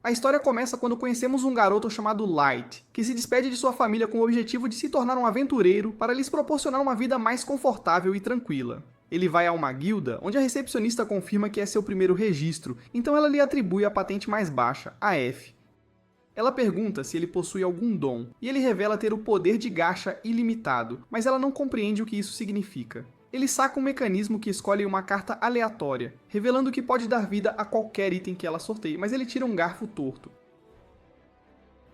A história começa quando conhecemos um garoto chamado Light, que se despede de sua família com o objetivo de se tornar um aventureiro para lhes proporcionar uma vida mais confortável e tranquila. Ele vai a uma guilda, onde a recepcionista confirma que é seu primeiro registro, então ela lhe atribui a patente mais baixa, a F. Ela pergunta se ele possui algum dom, e ele revela ter o poder de gacha ilimitado, mas ela não compreende o que isso significa. Ele saca um mecanismo que escolhe uma carta aleatória, revelando que pode dar vida a qualquer item que ela sorteie, mas ele tira um garfo torto.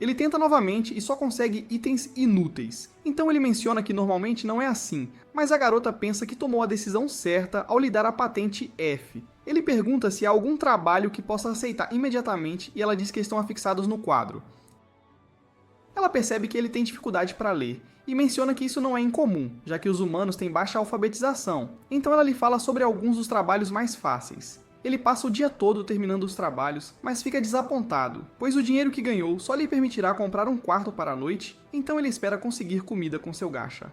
Ele tenta novamente e só consegue itens inúteis. Então ele menciona que normalmente não é assim, mas a garota pensa que tomou a decisão certa ao lhe dar a patente F. Ele pergunta se há algum trabalho que possa aceitar imediatamente e ela diz que estão afixados no quadro. Ela percebe que ele tem dificuldade para ler, e menciona que isso não é incomum, já que os humanos têm baixa alfabetização, então ela lhe fala sobre alguns dos trabalhos mais fáceis. Ele passa o dia todo terminando os trabalhos, mas fica desapontado, pois o dinheiro que ganhou só lhe permitirá comprar um quarto para a noite, então ele espera conseguir comida com seu gacha.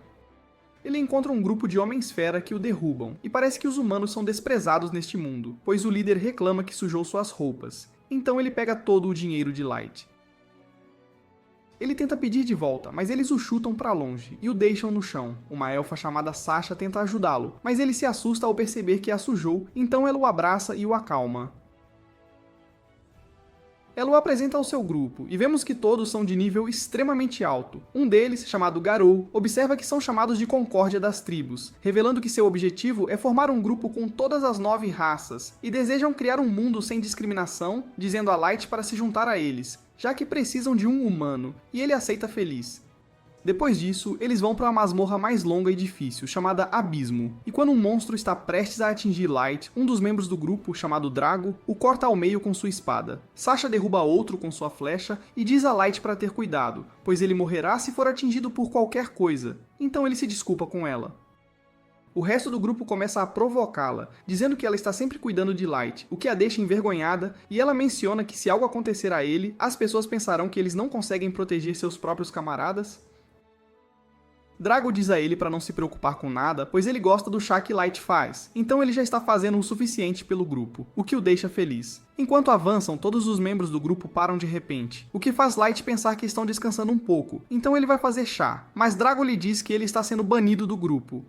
Ele encontra um grupo de homens-fera que o derrubam, e parece que os humanos são desprezados neste mundo, pois o líder reclama que sujou suas roupas, então ele pega todo o dinheiro de Light. Ele tenta pedir de volta, mas eles o chutam para longe e o deixam no chão. Uma elfa chamada Sasha tenta ajudá-lo, mas ele se assusta ao perceber que a sujou, então ela o abraça e o acalma. Ela o apresenta ao seu grupo, e vemos que todos são de nível extremamente alto. Um deles, chamado Garou, observa que são chamados de Concórdia das Tribos, revelando que seu objetivo é formar um grupo com todas as 9 raças, e desejam criar um mundo sem discriminação, dizendo a Light para se juntar a eles, já que precisam de um humano, e ele aceita feliz. Depois disso, eles vão para uma masmorra mais longa e difícil, chamada Abismo, e quando um monstro está prestes a atingir Light, um dos membros do grupo, chamado Drago, o corta ao meio com sua espada. Sasha derruba outro com sua flecha e diz a Light para ter cuidado, pois ele morrerá se for atingido por qualquer coisa, então ele se desculpa com ela. O resto do grupo começa a provocá-la, dizendo que ela está sempre cuidando de Light, o que a deixa envergonhada, e ela menciona que se algo acontecer a ele, as pessoas pensarão que eles não conseguem proteger seus próprios camaradas. Drago diz a ele para não se preocupar com nada, pois ele gosta do chá que Light faz, então ele já está fazendo o suficiente pelo grupo, o que o deixa feliz. Enquanto avançam, todos os membros do grupo param de repente, o que faz Light pensar que estão descansando um pouco, então ele vai fazer chá, mas Drago lhe diz que ele está sendo banido do grupo.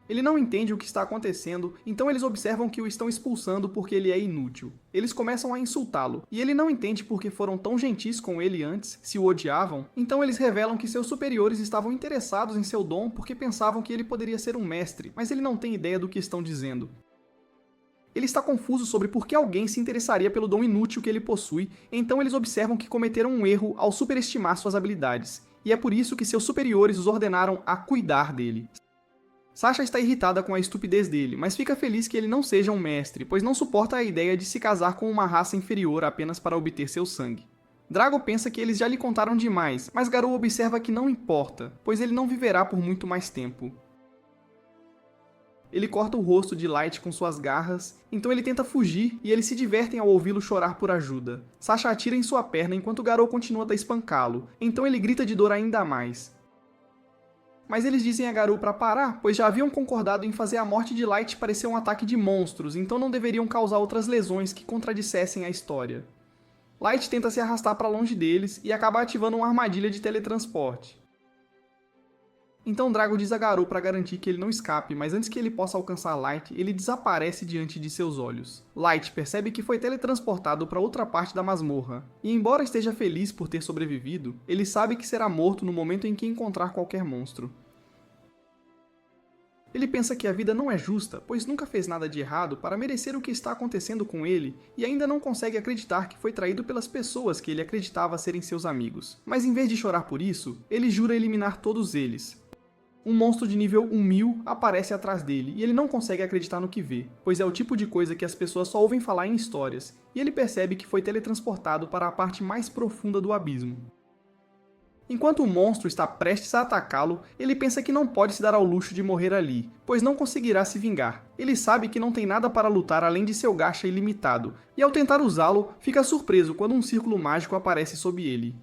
Ele não entende o que está acontecendo, então eles observam que o estão expulsando porque ele é inútil. Eles começam a insultá-lo, e ele não entende porque foram tão gentis com ele antes, se o odiavam, então eles revelam que seus superiores estavam interessados em seu dom porque pensavam que ele poderia ser um mestre, mas ele não tem ideia do que estão dizendo. Ele está confuso sobre por que alguém se interessaria pelo dom inútil que ele possui, então eles observam que cometeram um erro ao superestimar suas habilidades, e é por isso que seus superiores os ordenaram a cuidar dele. Sasha está irritada com a estupidez dele, mas fica feliz que ele não seja um mestre, pois não suporta a ideia de se casar com uma raça inferior apenas para obter seu sangue. Drago pensa que eles já lhe contaram demais, mas Garou observa que não importa, pois ele não viverá por muito mais tempo. Ele corta o rosto de Light com suas garras, então ele tenta fugir e eles se divertem ao ouvi-lo chorar por ajuda. Sasha atira em sua perna enquanto Garou continua a espancá-lo, então ele grita de dor ainda mais. Mas eles dizem a Garou para parar, pois já haviam concordado em fazer a morte de Light parecer um ataque de monstros, então não deveriam causar outras lesões que contradissessem a história. Light tenta se arrastar para longe deles e acaba ativando uma armadilha de teletransporte. Então Drago diz a Garou para garantir que ele não escape, mas antes que ele possa alcançar Light, ele desaparece diante de seus olhos. Light percebe que foi teletransportado para outra parte da masmorra, e embora esteja feliz por ter sobrevivido, ele sabe que será morto no momento em que encontrar qualquer monstro. Ele pensa que a vida não é justa, pois nunca fez nada de errado para merecer o que está acontecendo com ele, e ainda não consegue acreditar que foi traído pelas pessoas que ele acreditava serem seus amigos. Mas em vez de chorar por isso, ele jura eliminar todos eles. Um monstro de nível 1000 aparece atrás dele, e ele não consegue acreditar no que vê, pois é o tipo de coisa que as pessoas só ouvem falar em histórias, e ele percebe que foi teletransportado para a parte mais profunda do abismo. Enquanto o monstro está prestes a atacá-lo, ele pensa que não pode se dar ao luxo de morrer ali, pois não conseguirá se vingar. Ele sabe que não tem nada para lutar além de seu gacha ilimitado, e ao tentar usá-lo, fica surpreso quando um círculo mágico aparece sob ele.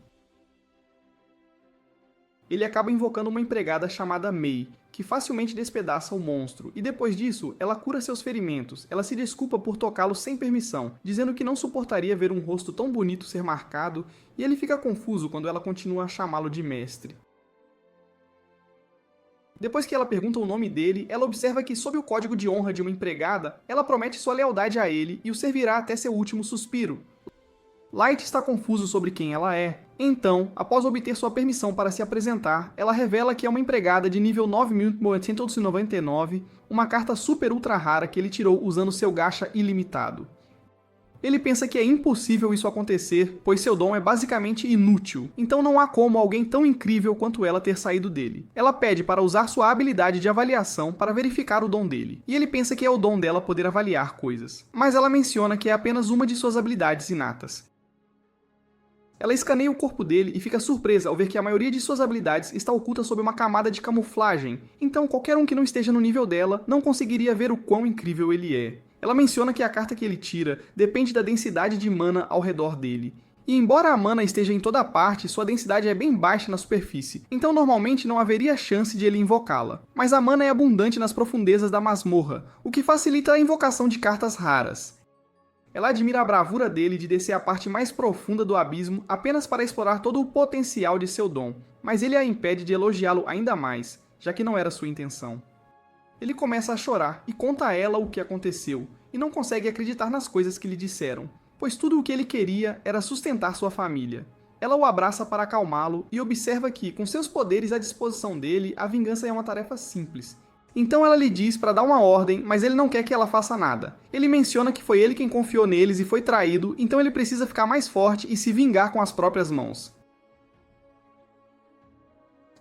Ele acaba invocando uma empregada chamada Mei, que facilmente despedaça o monstro, e depois disso, ela cura seus ferimentos. Ela se desculpa por tocá-lo sem permissão, dizendo que não suportaria ver um rosto tão bonito ser marcado, e ele fica confuso quando ela continua a chamá-lo de mestre. Depois que ela pergunta o nome dele, ela observa que, sob o código de honra de uma empregada, ela promete sua lealdade a ele e o servirá até seu último suspiro. Light está confuso sobre quem ela é. Então, após obter sua permissão para se apresentar, ela revela que é uma empregada de nível 9.899, uma carta super ultra rara que ele tirou usando seu gacha ilimitado. Ele pensa que é impossível isso acontecer, pois seu dom é basicamente inútil, então não há como alguém tão incrível quanto ela ter saído dele. Ela pede para usar sua habilidade de avaliação para verificar o dom dele, e ele pensa que é o dom dela poder avaliar coisas. Mas ela menciona que é apenas uma de suas habilidades inatas. Ela escaneia o corpo dele e fica surpresa ao ver que a maioria de suas habilidades está oculta sob uma camada de camuflagem, então qualquer um que não esteja no nível dela não conseguiria ver o quão incrível ele é. Ela menciona que a carta que ele tira depende da densidade de mana ao redor dele. E embora a mana esteja em toda parte, sua densidade é bem baixa na superfície, então normalmente não haveria chance de ele invocá-la. Mas a mana é abundante nas profundezas da masmorra, o que facilita a invocação de cartas raras. Ela admira a bravura dele de descer à parte mais profunda do abismo apenas para explorar todo o potencial de seu dom, mas ele a impede de elogiá-lo ainda mais, já que não era sua intenção. Ele começa a chorar e conta a ela o que aconteceu, e não consegue acreditar nas coisas que lhe disseram, pois tudo o que ele queria era sustentar sua família. Ela o abraça para acalmá-lo e observa que, com seus poderes à disposição dele, a vingança é uma tarefa simples. Então ela lhe diz para dar uma ordem, mas ele não quer que ela faça nada. Ele menciona que foi ele quem confiou neles e foi traído, então ele precisa ficar mais forte e se vingar com as próprias mãos.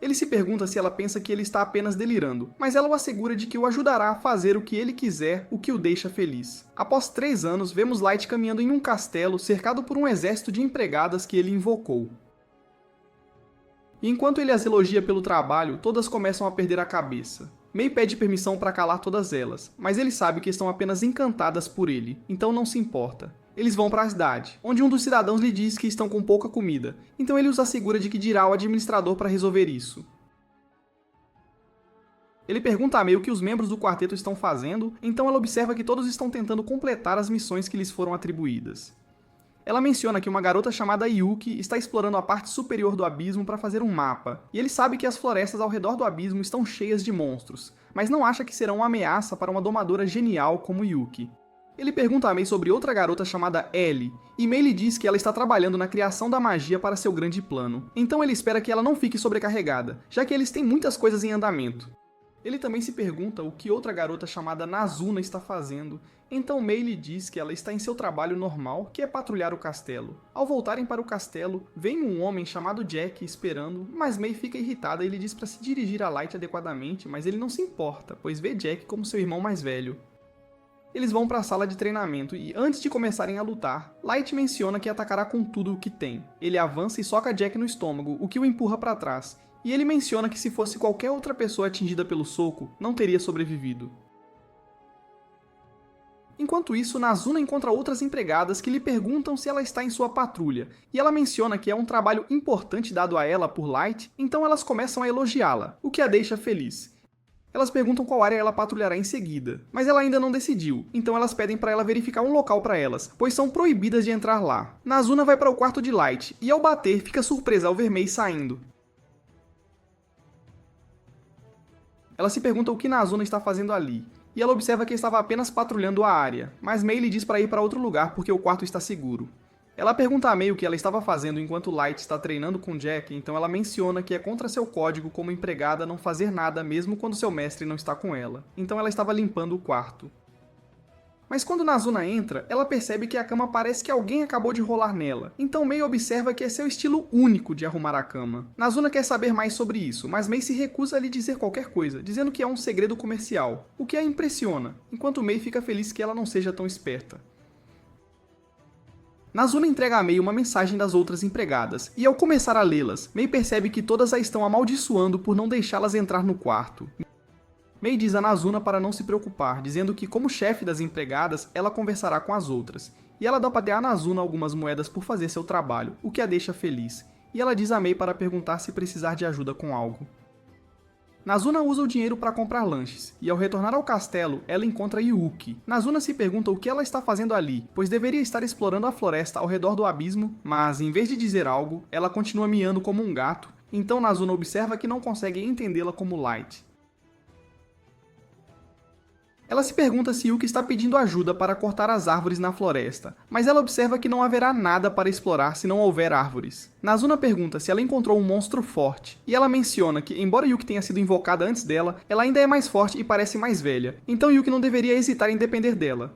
Ele se pergunta se ela pensa que ele está apenas delirando, mas ela o assegura de que o ajudará a fazer o que ele quiser, o que o deixa feliz. Após 3 anos, vemos Light caminhando em um castelo cercado por um exército de empregadas que ele invocou. E enquanto ele as elogia pelo trabalho, todas começam a perder a cabeça. Mei pede permissão para calar todas elas, mas ele sabe que estão apenas encantadas por ele, então não se importa. Eles vão para a cidade, onde um dos cidadãos lhe diz que estão com pouca comida, então ele os assegura de que dirá ao administrador para resolver isso. Ele pergunta a Mei o que os membros do quarteto estão fazendo, então ela observa que todos estão tentando completar as missões que lhes foram atribuídas. Ela menciona que uma garota chamada Yuki está explorando a parte superior do abismo para fazer um mapa, e ele sabe que as florestas ao redor do abismo estão cheias de monstros, mas não acha que serão uma ameaça para uma domadora genial como Yuki. Ele pergunta a Mei sobre outra garota chamada Ellie, e Mei lhe diz que ela está trabalhando na criação da magia para seu grande plano, então ele espera que ela não fique sobrecarregada, já que eles têm muitas coisas em andamento. Ele também se pergunta o que outra garota chamada Nazuna está fazendo, então Mei lhe diz que ela está em seu trabalho normal, que é patrulhar o castelo. Ao voltarem para o castelo, vem um homem chamado Jack esperando, mas Mei fica irritada e lhe diz para se dirigir a Light adequadamente, mas ele não se importa, pois vê Jack como seu irmão mais velho. Eles vão para a sala de treinamento e, antes de começarem a lutar, Light menciona que atacará com tudo o que tem. Ele avança e soca Jack no estômago, o que o empurra para trás, e ele menciona que se fosse qualquer outra pessoa atingida pelo soco, não teria sobrevivido. Enquanto isso, Nazuna encontra outras empregadas que lhe perguntam se ela está em sua patrulha, e ela menciona que é um trabalho importante dado a ela por Light, então elas começam a elogiá-la, o que a deixa feliz. Elas perguntam qual área ela patrulhará em seguida, mas ela ainda não decidiu, então elas pedem para ela verificar um local para elas, pois são proibidas de entrar lá. Nazuna vai para o quarto de Light, e ao bater fica surpresa ao ver Mei saindo. Ela se pergunta o que Nazuna está fazendo ali, e ela observa que estava apenas patrulhando a área, mas Mei lhe diz para ir para outro lugar porque o quarto está seguro. Ela pergunta a Mei o que ela estava fazendo enquanto Light está treinando com Jack, então ela menciona que é contra seu código como empregada não fazer nada mesmo quando seu mestre não está com ela, então ela estava limpando o quarto. Mas quando Nazuna entra, ela percebe que a cama parece que alguém acabou de rolar nela, então Mei observa que é seu estilo único de arrumar a cama. Nazuna quer saber mais sobre isso, mas Mei se recusa a lhe dizer qualquer coisa, dizendo que é um segredo comercial, o que a impressiona, enquanto Mei fica feliz que ela não seja tão esperta. Nazuna entrega a Mei uma mensagem das outras empregadas, e ao começar a lê-las, Mei percebe que todas a estão amaldiçoando por não deixá-las entrar no quarto. Mei diz a Nazuna para não se preocupar, dizendo que, como chefe das empregadas, ela conversará com as outras, e ela dá para a Nazuna algumas moedas por fazer seu trabalho, o que a deixa feliz, e ela diz a Mei para perguntar se precisar de ajuda com algo. Nazuna usa o dinheiro para comprar lanches, e ao retornar ao castelo, ela encontra Yuuki. Nazuna se pergunta o que ela está fazendo ali, pois deveria estar explorando a floresta ao redor do abismo, mas em vez de dizer algo, ela continua miando como um gato, então Nazuna observa que não consegue entendê-la como Light. Ela se pergunta se Yuuki está pedindo ajuda para cortar as árvores na floresta, mas ela observa que não haverá nada para explorar se não houver árvores. Nazuna pergunta se ela encontrou um monstro forte, e ela menciona que, embora Yuuki tenha sido invocada antes dela, ela ainda é mais forte e parece mais velha, então Yuuki não deveria hesitar em depender dela.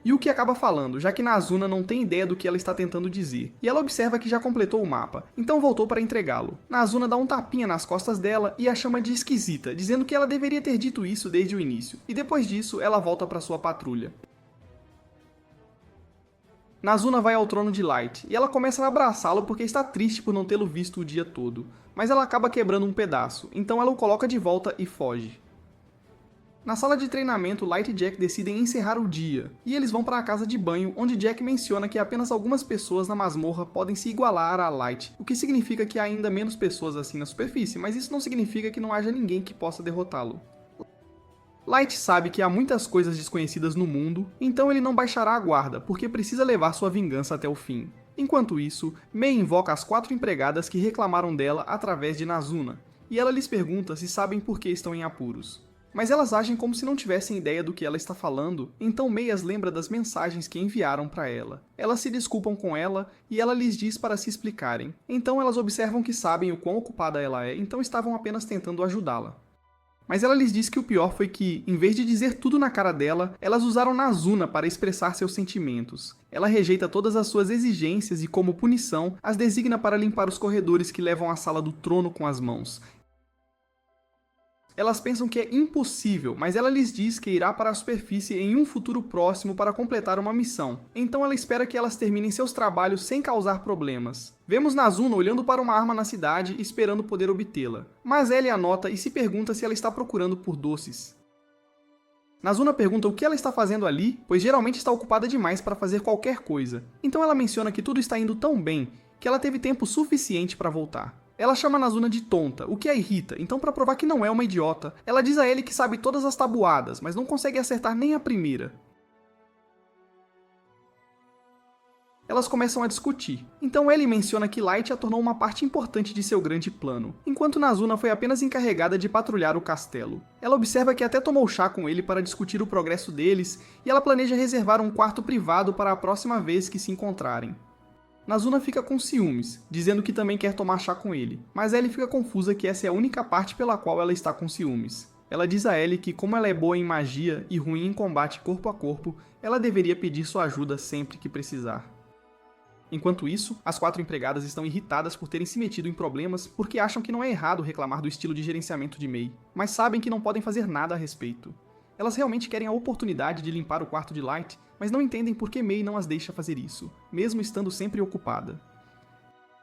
Yuuki acaba falando, já que Nazuna não tem ideia do que ela está tentando dizer, e ela observa que já completou o mapa, então voltou para entregá-lo. Nazuna dá um tapinha nas costas dela e a chama de esquisita, dizendo que ela deveria ter dito isso desde o início, e depois disso ela volta para sua patrulha. Nazuna vai ao trono de Light, e ela começa a abraçá-lo porque está triste por não tê-lo visto o dia todo, mas ela acaba quebrando um pedaço, então ela o coloca de volta e foge. Na sala de treinamento, Light e Jack decidem encerrar o dia, e eles vão para a casa de banho, onde Jack menciona que apenas algumas pessoas na masmorra podem se igualar a Light, o que significa que há ainda menos pessoas assim na superfície, mas isso não significa que não haja ninguém que possa derrotá-lo. Light sabe que há muitas coisas desconhecidas no mundo, então ele não baixará a guarda, porque precisa levar sua vingança até o fim. Enquanto isso, Mei invoca as 4 empregadas que reclamaram dela através de Nazuna, e ela lhes pergunta se sabem por que estão em apuros. Mas elas agem como se não tivessem ideia do que ela está falando, então Mei as lembra das mensagens que enviaram para ela. Elas se desculpam com ela e ela lhes diz para se explicarem. Então elas observam que sabem o quão ocupada ela é, então estavam apenas tentando ajudá-la. Mas ela lhes diz que o pior foi que, em vez de dizer tudo na cara dela, elas usaram Nazuna para expressar seus sentimentos. Ela rejeita todas as suas exigências e, como punição, as designa para limpar os corredores que levam à sala do trono com as mãos. Elas pensam que é impossível, mas ela lhes diz que irá para a superfície em um futuro próximo para completar uma missão. Então ela espera que elas terminem seus trabalhos sem causar problemas. Vemos Nazuna olhando para uma arma na cidade e esperando poder obtê-la. Mas Ellie a nota e se pergunta se ela está procurando por doces. Nazuna pergunta o que ela está fazendo ali, pois geralmente está ocupada demais para fazer qualquer coisa. Então ela menciona que tudo está indo tão bem que ela teve tempo suficiente para voltar. Ela chama Nazuna de tonta, o que a irrita, então para provar que não é uma idiota, ela diz a ele que sabe todas as tabuadas, mas não consegue acertar nem a primeira. Elas começam a discutir, então ele menciona que Light a tornou uma parte importante de seu grande plano, enquanto Nazuna foi apenas encarregada de patrulhar o castelo. Ela observa que até tomou chá com ele para discutir o progresso deles, e ela planeja reservar um quarto privado para a próxima vez que se encontrarem. Nazuna fica com ciúmes, dizendo que também quer tomar chá com ele, mas Ellie fica confusa que essa é a única parte pela qual ela está com ciúmes. Ela diz a Ellie que, como ela é boa em magia e ruim em combate corpo a corpo, ela deveria pedir sua ajuda sempre que precisar. Enquanto isso, as 4 empregadas estão irritadas por terem se metido em problemas porque acham que não é errado reclamar do estilo de gerenciamento de Mei, mas sabem que não podem fazer nada a respeito. Elas realmente querem a oportunidade de limpar o quarto de Light, mas não entendem por que Mei não as deixa fazer isso, mesmo estando sempre ocupada.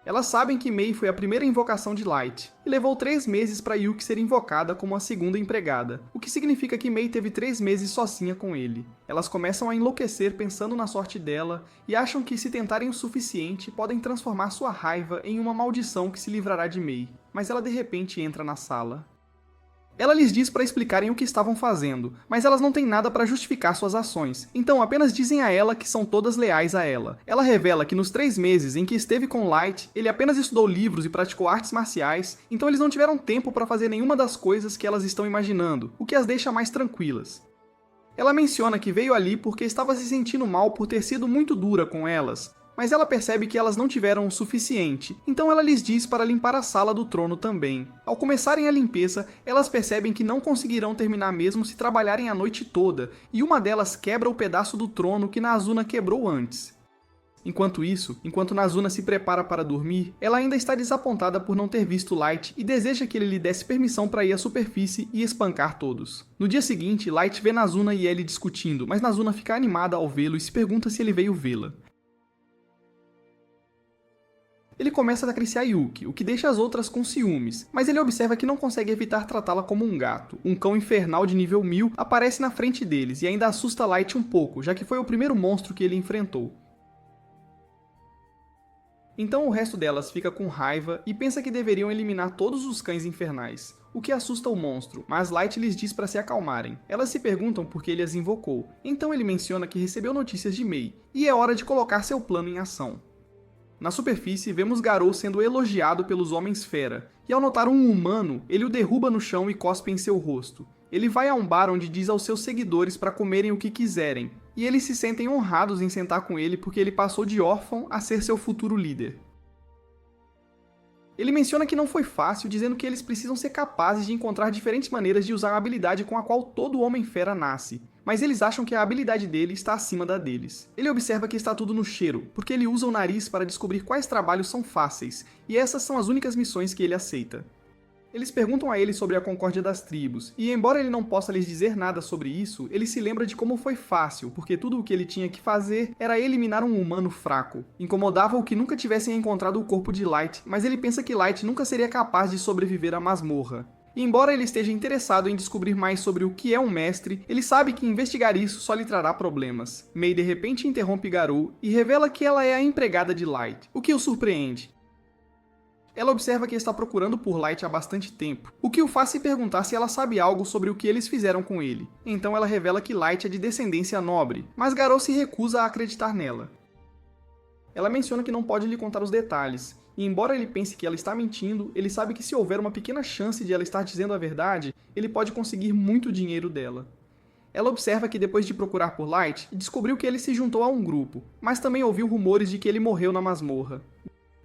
Elas sabem que Mei foi a primeira invocação de Light, e levou 3 meses para Yuuki ser invocada como a segunda empregada, o que significa que Mei teve 3 meses sozinha com ele. Elas começam a enlouquecer pensando na sorte dela, e acham que se tentarem o suficiente, podem transformar sua raiva em uma maldição que se livrará de Mei, mas ela de repente entra na sala. Ela lhes diz para explicarem o que estavam fazendo, mas elas não têm nada para justificar suas ações, então apenas dizem a ela que são todas leais a ela. Ela revela que nos 3 meses em que esteve com Light, ele apenas estudou livros e praticou artes marciais, então eles não tiveram tempo para fazer nenhuma das coisas que elas estão imaginando, o que as deixa mais tranquilas. Ela menciona que veio ali porque estava se sentindo mal por ter sido muito dura com elas, mas ela percebe que elas não tiveram o suficiente, então ela lhes diz para limpar a sala do trono também. Ao começarem a limpeza, elas percebem que não conseguirão terminar mesmo se trabalharem a noite toda, e uma delas quebra o pedaço do trono que Nazuna quebrou antes. Enquanto isso, enquanto Nazuna se prepara para dormir, ela ainda está desapontada por não ter visto Light e deseja que ele lhe desse permissão para ir à superfície e espancar todos. No dia seguinte, Light vê Nazuna e Ellie discutindo, mas Nazuna fica animada ao vê-lo e se pergunta se ele veio vê-la. Ele começa a acariciar Yuuki, o que deixa as outras com ciúmes, mas ele observa que não consegue evitar tratá-la como um gato. Um cão infernal de nível 1000 aparece na frente deles e ainda assusta Light um pouco, já que foi o primeiro monstro que ele enfrentou. Então o resto delas fica com raiva e pensa que deveriam eliminar todos os cães infernais, o que assusta o monstro, mas Light lhes diz para se acalmarem. Elas se perguntam por que ele as invocou, então ele menciona que recebeu notícias de Mei, e é hora de colocar seu plano em ação. Na superfície, vemos Garou sendo elogiado pelos Homens-Fera, e ao notar um humano, ele o derruba no chão e cospe em seu rosto. Ele vai a um bar onde diz aos seus seguidores para comerem o que quiserem, e eles se sentem honrados em sentar com ele porque ele passou de órfão a ser seu futuro líder. Ele menciona que não foi fácil, dizendo que eles precisam ser capazes de encontrar diferentes maneiras de usar a habilidade com a qual todo Homem-Fera nasce, mas eles acham que a habilidade dele está acima da deles. Ele observa que está tudo no cheiro, porque ele usa o nariz para descobrir quais trabalhos são fáceis, e essas são as únicas missões que ele aceita. Eles perguntam a ele sobre a concórdia das tribos, e embora ele não possa lhes dizer nada sobre isso, ele se lembra de como foi fácil, porque tudo o que ele tinha que fazer era eliminar um humano fraco. Incomodava-o que nunca tivessem encontrado o corpo de Light, mas ele pensa que Light nunca seria capaz de sobreviver à masmorra. E embora ele esteja interessado em descobrir mais sobre o que é um mestre, ele sabe que investigar isso só lhe trará problemas. Mei de repente interrompe Garou e revela que ela é a empregada de Light, o que o surpreende. Ela observa que está procurando por Light há bastante tempo, o que o faz se perguntar se ela sabe algo sobre o que eles fizeram com ele. Então ela revela que Light é de descendência nobre, mas Garou se recusa a acreditar nela. Ela menciona que não pode lhe contar os detalhes, e embora ele pense que ela está mentindo, ele sabe que se houver uma pequena chance de ela estar dizendo a verdade, ele pode conseguir muito dinheiro dela. Ela observa que depois de procurar por Light, descobriu que ele se juntou a um grupo, mas também ouviu rumores de que ele morreu na masmorra.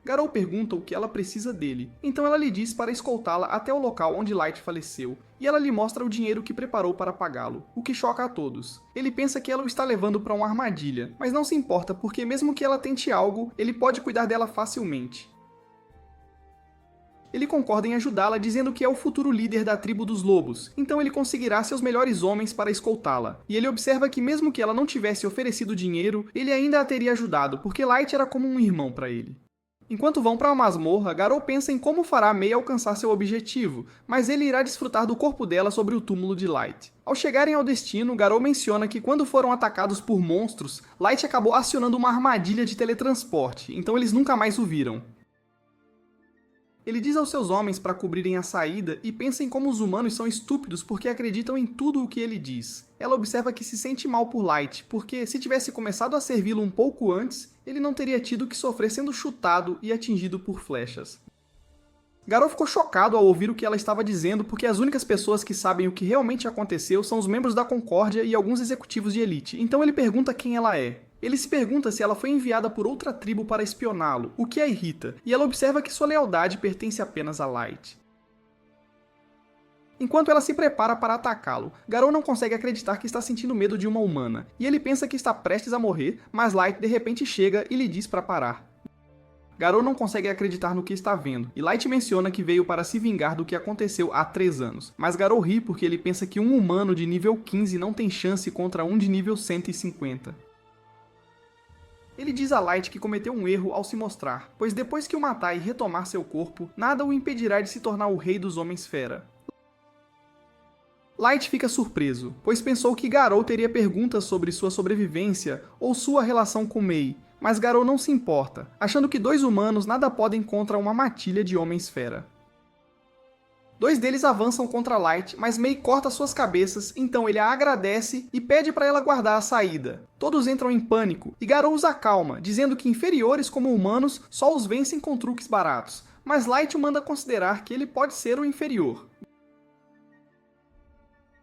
Garou pergunta o que ela precisa dele, então ela lhe diz para escoltá-la até o local onde Light faleceu, e ela lhe mostra o dinheiro que preparou para pagá-lo, o que choca a todos. Ele pensa que ela o está levando para uma armadilha, mas não se importa porque mesmo que ela tente algo, ele pode cuidar dela facilmente. Ele concorda em ajudá-la dizendo que é o futuro líder da tribo dos lobos, então ele conseguirá seus melhores homens para escoltá-la. E ele observa que mesmo que ela não tivesse oferecido dinheiro, ele ainda a teria ajudado, porque Light era como um irmão para ele. Enquanto vão para a masmorra, Garou pensa em como fará Mei alcançar seu objetivo, mas ele irá desfrutar do corpo dela sobre o túmulo de Light. Ao chegarem ao destino, Garou menciona que quando foram atacados por monstros, Light acabou acionando uma armadilha de teletransporte, então eles nunca mais o viram. Ele diz aos seus homens para cobrirem a saída e pensa em como os humanos são estúpidos porque acreditam em tudo o que ele diz. Ela observa que se sente mal por Light, porque se tivesse começado a servi-lo um pouco antes, ele não teria tido que sofrer sendo chutado e atingido por flechas. Garou ficou chocado ao ouvir o que ela estava dizendo porque as únicas pessoas que sabem o que realmente aconteceu são os membros da Concórdia e alguns executivos de elite, então ele pergunta quem ela é. Ele se pergunta se ela foi enviada por outra tribo para espioná-lo, o que a irrita, e ela observa que sua lealdade pertence apenas a Light. Enquanto ela se prepara para atacá-lo, Garou não consegue acreditar que está sentindo medo de uma humana, e ele pensa que está prestes a morrer, mas Light de repente chega e lhe diz para parar. Garou não consegue acreditar no que está vendo, e Light menciona que veio para se vingar do que aconteceu há 3 anos, mas Garou ri porque ele pensa que um humano de nível 15 não tem chance contra um de nível 150. Ele diz a Light que cometeu um erro ao se mostrar, pois depois que o matar e retomar seu corpo, nada o impedirá de se tornar o rei dos Homens-Fera. Light fica surpreso, pois pensou que Garou teria perguntas sobre sua sobrevivência ou sua relação com Mei, mas Garou não se importa, achando que 2 humanos nada podem contra uma matilha de Homens-Fera. 2 deles avançam contra Light, mas Mei corta suas cabeças, então ele a agradece e pede para ela guardar a saída. Todos entram em pânico, e Garou os acalma, dizendo que inferiores como humanos só os vencem com truques baratos, mas Light o manda considerar que ele pode ser o inferior.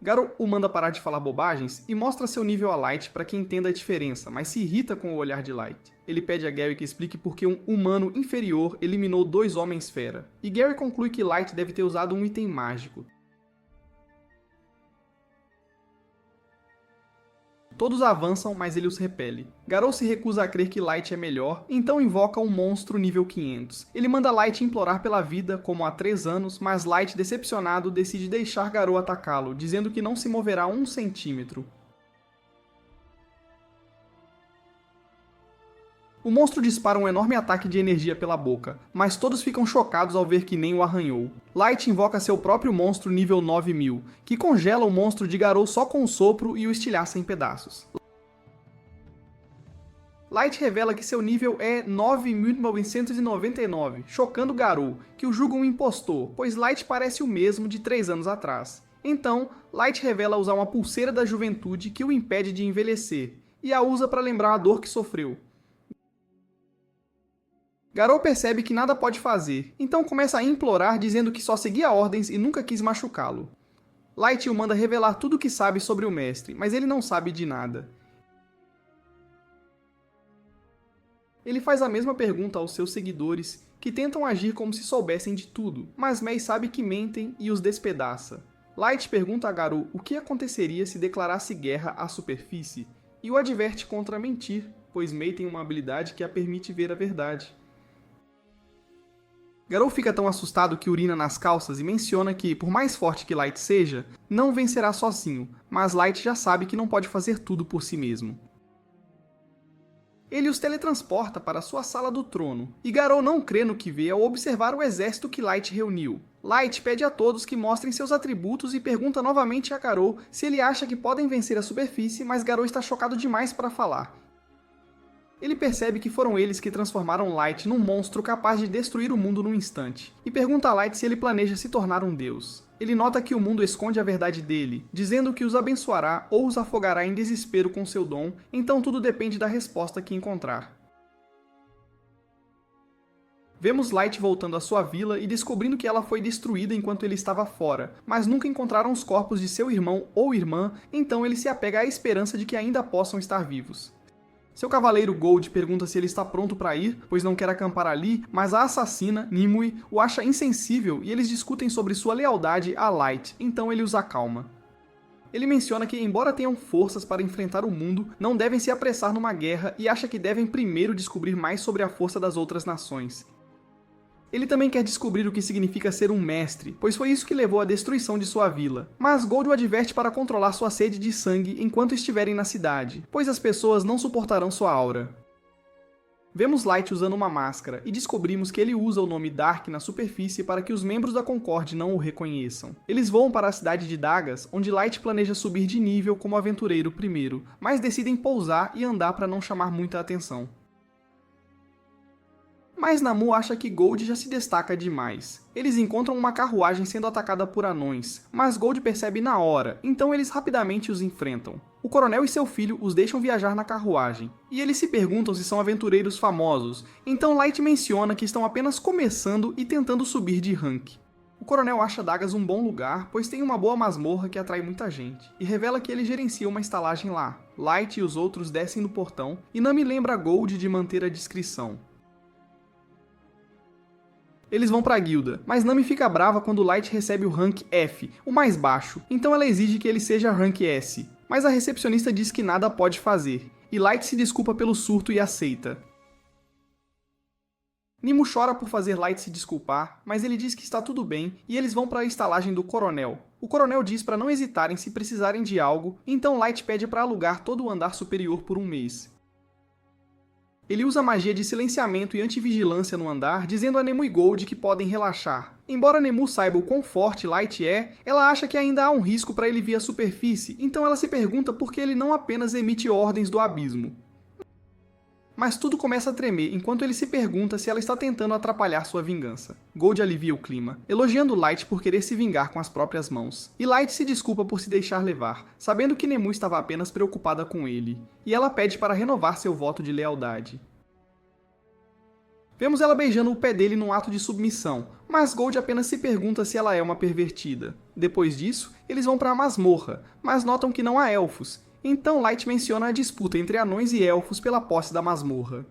Garou o manda parar de falar bobagens e mostra seu nível a Light para que entenda a diferença, mas se irrita com o olhar de Light. Ele pede a Gary que explique por que um humano inferior eliminou 2 Homens-Fera, e Gary conclui que Light deve ter usado um item mágico. Todos avançam, mas ele os repele. Garou se recusa a crer que Light é melhor, então invoca um monstro nível 500. Ele manda Light implorar pela vida, como há 3 anos, mas Light, decepcionado, decide deixar Garou atacá-lo, dizendo que não se moverá 1 centímetro. O monstro dispara um enorme ataque de energia pela boca, mas todos ficam chocados ao ver que nem o arranhou. Light invoca seu próprio monstro nível 9000, que congela o monstro de Garou só com um sopro e o estilhaça em pedaços. Light revela que seu nível é 9.999, chocando Garou, que o julga um impostor, pois Light parece o mesmo de 3 anos atrás. Então, Light revela usar uma pulseira da juventude que o impede de envelhecer, e a usa para lembrar a dor que sofreu. Garou percebe que nada pode fazer, então começa a implorar dizendo que só seguia ordens e nunca quis machucá-lo. Light o manda revelar tudo o que sabe sobre o mestre, mas ele não sabe de nada. Ele faz a mesma pergunta aos seus seguidores, que tentam agir como se soubessem de tudo, mas Mei sabe que mentem e os despedaça. Light pergunta a Garou o que aconteceria se declarasse guerra à superfície, e o adverte contra mentir, pois Mei tem uma habilidade que a permite ver a verdade. Garou fica tão assustado que urina nas calças e menciona que, por mais forte que Light seja, não vencerá sozinho, mas Light já sabe que não pode fazer tudo por si mesmo. Ele os teletransporta para sua sala do trono, e Garou não crê no que vê ao observar o exército que Light reuniu. Light pede a todos que mostrem seus atributos e pergunta novamente a Garou se ele acha que podem vencer a superfície, mas Garou está chocado demais para falar. Ele percebe que foram eles que transformaram Light num monstro capaz de destruir o mundo num instante, e pergunta a Light se ele planeja se tornar um deus. Ele nota que o mundo esconde a verdade dele, dizendo que os abençoará ou os afogará em desespero com seu dom, então tudo depende da resposta que encontrar. Vemos Light voltando à sua vila e descobrindo que ela foi destruída enquanto ele estava fora, mas nunca encontraram os corpos de seu irmão ou irmã, então ele se apega à esperança de que ainda possam estar vivos. Seu cavaleiro Gold pergunta se ele está pronto para ir, pois não quer acampar ali, mas a assassina, Nimue, o acha insensível e eles discutem sobre sua lealdade a Light, então ele os acalma. Ele menciona que, embora tenham forças para enfrentar o mundo, não devem se apressar numa guerra e acha que devem primeiro descobrir mais sobre a força das outras nações. Ele também quer descobrir o que significa ser um mestre, pois foi isso que levou à destruição de sua vila. Mas Gold o adverte para controlar sua sede de sangue enquanto estiverem na cidade, pois as pessoas não suportarão sua aura. Vemos Light usando uma máscara e descobrimos que ele usa o nome Dark na superfície para que os membros da Concorde não o reconheçam. Eles voam para a cidade de Dagas, onde Light planeja subir de nível como aventureiro primeiro, mas decidem pousar e andar para não chamar muita atenção. Mas Namu acha que Gold já se destaca demais. Eles encontram uma carruagem sendo atacada por anões, mas Gold percebe na hora, então eles rapidamente os enfrentam. O coronel e seu filho os deixam viajar na carruagem, e eles se perguntam se são aventureiros famosos, então Light menciona que estão apenas começando e tentando subir de rank. O coronel acha Dagas um bom lugar, pois tem uma boa masmorra que atrai muita gente, e revela que ele gerencia uma estalagem lá. Light e os outros descem do portão, e Nami lembra Gold de manter a discrição. Eles vão para a guilda, mas Nami fica brava quando Light recebe o rank F, o mais baixo, então ela exige que ele seja rank S. Mas a recepcionista diz que nada pode fazer, e Light se desculpa pelo surto e aceita. Nimo chora por fazer Light se desculpar, mas ele diz que está tudo bem e eles vão para a estalagem do coronel. O coronel diz para não hesitarem se precisarem de algo, então Light pede para alugar todo o andar superior por um mês. Ele usa magia de silenciamento e antivigilância no andar, dizendo a Nemu e Gold que podem relaxar. Embora Nemu saiba o quão forte Light é, ela acha que ainda há um risco para ele vir à superfície, então ela se pergunta por que ele não apenas emite ordens do abismo. Mas tudo começa a tremer enquanto ele se pergunta se ela está tentando atrapalhar sua vingança. Gold alivia o clima, elogiando Light por querer se vingar com as próprias mãos. E Light se desculpa por se deixar levar, sabendo que Nemu estava apenas preocupada com ele. E ela pede para renovar seu voto de lealdade. Vemos ela beijando o pé dele num ato de submissão, mas Gold apenas se pergunta se ela é uma pervertida. Depois disso, eles vão para a masmorra, mas notam que não há elfos. Então Light menciona a disputa entre anões e elfos pela posse da masmorra.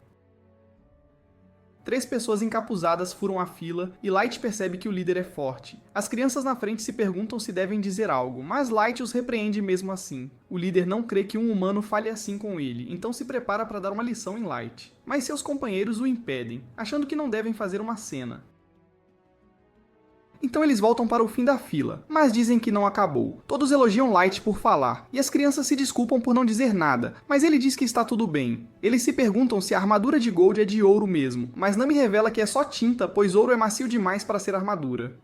3 pessoas encapuzadas furam a fila e Light percebe que o líder é forte. As crianças na frente se perguntam se devem dizer algo, mas Light os repreende mesmo assim. O líder não crê que um humano fale assim com ele, então se prepara para dar uma lição em Light. Mas seus companheiros o impedem, achando que não devem fazer uma cena. Então eles voltam para o fim da fila, mas dizem que não acabou. Todos elogiam Light por falar, e as crianças se desculpam por não dizer nada, mas ele diz que está tudo bem. Eles se perguntam se a armadura de Gold é de ouro mesmo, mas Nami revela que é só tinta, pois ouro é macio demais para ser armadura.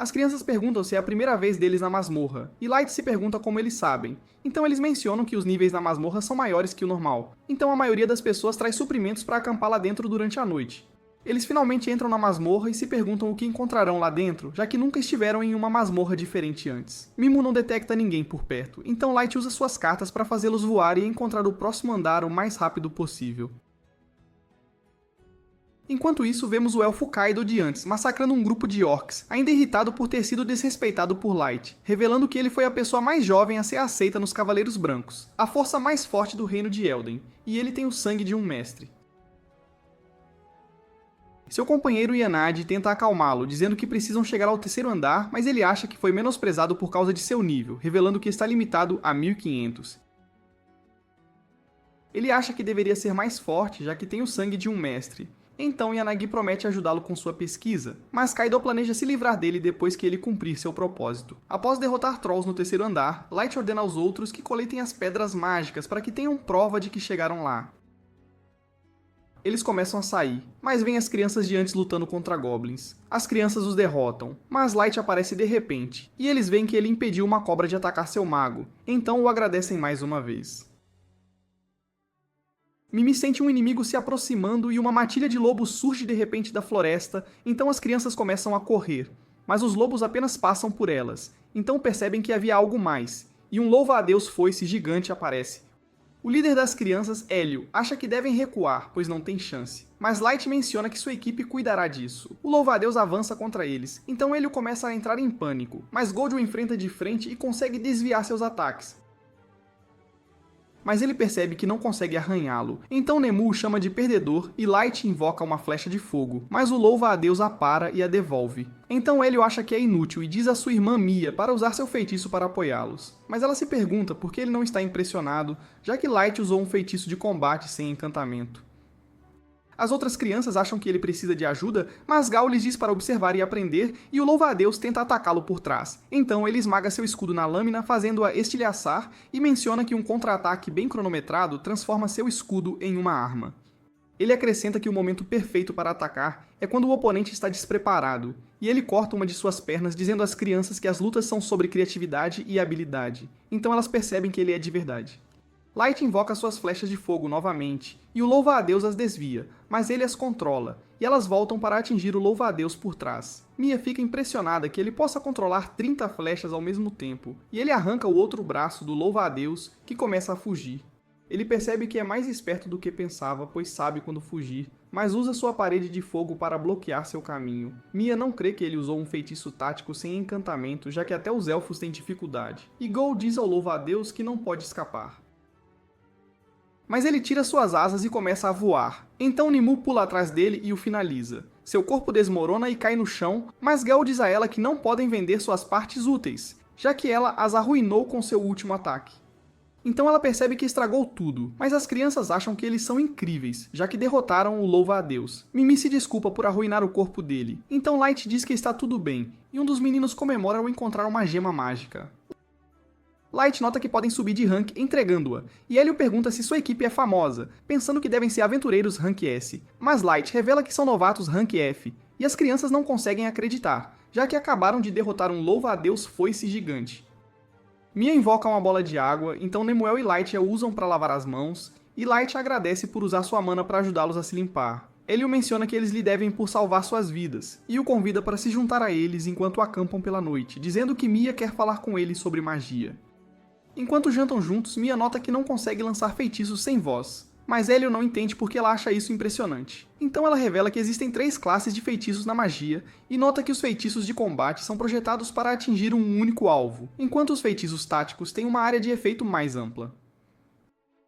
As crianças perguntam se é a primeira vez deles na masmorra, e Light se pergunta como eles sabem. Então eles mencionam que os níveis na masmorra são maiores que o normal, então a maioria das pessoas traz suprimentos para acampar lá dentro durante a noite. Eles finalmente entram na masmorra e se perguntam o que encontrarão lá dentro, já que nunca estiveram em uma masmorra diferente antes. Mimo não detecta ninguém por perto, então Light usa suas cartas para fazê-los voar e encontrar o próximo andar o mais rápido possível. Enquanto isso, vemos o elfo Kaido de antes, massacrando um grupo de orcs, ainda irritado por ter sido desrespeitado por Light, revelando que ele foi a pessoa mais jovem a ser aceita nos Cavaleiros Brancos, a força mais forte do reino de Elden, e ele tem o sangue de um mestre. Seu companheiro Yanadi tenta acalmá-lo, dizendo que precisam chegar ao terceiro andar, mas ele acha que foi menosprezado por causa de seu nível, revelando que está limitado a 1500. Ele acha que deveria ser mais forte, já que tem o sangue de um mestre. Então Yanagi promete ajudá-lo com sua pesquisa, mas Kaido planeja se livrar dele depois que ele cumprir seu propósito. Após derrotar Trolls no terceiro andar, Light ordena aos outros que coletem as pedras mágicas para que tenham prova de que chegaram lá. Eles começam a sair, mas vêm as crianças de antes lutando contra goblins. As crianças os derrotam, mas Light aparece de repente, e eles veem que ele impediu uma cobra de atacar seu mago, então o agradecem mais uma vez. Mimi sente um inimigo se aproximando e uma matilha de lobos surge de repente da floresta, então as crianças começam a correr, mas os lobos apenas passam por elas, então percebem que havia algo mais, e um louva-a-Deus foice gigante aparece. O líder das crianças, Hélio, acha que devem recuar, pois não tem chance. Mas Light menciona que sua equipe cuidará disso. O louva-a-Deus avança contra eles, então Hélio começa a entrar em pânico, mas Gold o enfrenta de frente e consegue desviar seus ataques. Mas ele percebe que não consegue arranhá-lo, então Nemu o chama de perdedor e Light invoca uma flecha de fogo, mas o louva-a-Deus a para e a devolve. Então Hélio acha que é inútil e diz a sua irmã Mia para usar seu feitiço para apoiá-los. Mas ela se pergunta por que ele não está impressionado, já que Light usou um feitiço de combate sem encantamento. As outras crianças acham que ele precisa de ajuda, mas Gal lhes diz para observar e aprender, e o louva-a-Deus tenta atacá-lo por trás. Então ele esmaga seu escudo na lâmina, fazendo-a estilhaçar, e menciona que um contra-ataque bem cronometrado transforma seu escudo em uma arma. Ele acrescenta que o momento perfeito para atacar é quando o oponente está despreparado, e ele corta uma de suas pernas dizendo às crianças que as lutas são sobre criatividade e habilidade, então elas percebem que ele é de verdade. Light invoca suas flechas de fogo novamente, e o louva-a-Deus as desvia, mas ele as controla, e elas voltam para atingir o louva-a-Deus por trás. Mia fica impressionada que ele possa controlar 30 flechas ao mesmo tempo, e ele arranca o outro braço do louva-a-Deus, que começa a fugir. Ele percebe que é mais esperto do que pensava, pois sabe quando fugir, mas usa sua parede de fogo para bloquear seu caminho. Mia não crê que ele usou um feitiço tático sem encantamento, já que até os elfos têm dificuldade, e Gold diz ao louva-a-Deus que não pode escapar. Mas ele tira suas asas e começa a voar. Então Nemu pula atrás dele e o finaliza. Seu corpo desmorona e cai no chão, mas Gal diz a ela que não podem vender suas partes úteis, já que ela as arruinou com seu último ataque. Então ela percebe que estragou tudo, mas as crianças acham que eles são incríveis, já que derrotaram o louva-a-Deus. Mimi se desculpa por arruinar o corpo dele, então Light diz que está tudo bem, e um dos meninos comemora ao encontrar uma gema mágica. Light nota que podem subir de rank entregando-a, e Hélio pergunta se sua equipe é famosa, pensando que devem ser aventureiros rank S, mas Light revela que são novatos rank F, e as crianças não conseguem acreditar, já que acabaram de derrotar um louva-a-Deus foice gigante. Mia invoca uma bola de água, então Nemuel e Light a usam para lavar as mãos, e Light agradece por usar sua mana para ajudá-los a se limpar. Hélio menciona que eles lhe devem por salvar suas vidas, e o convida para se juntar a eles enquanto acampam pela noite, dizendo que Mia quer falar com ele sobre magia. Enquanto jantam juntos, Mia nota que não consegue lançar feitiços sem voz, mas Hélio não entende porque ela acha isso impressionante. Então ela revela que existem 3 classes de feitiços na magia, e nota que os feitiços de combate são projetados para atingir um único alvo, enquanto os feitiços táticos têm uma área de efeito mais ampla.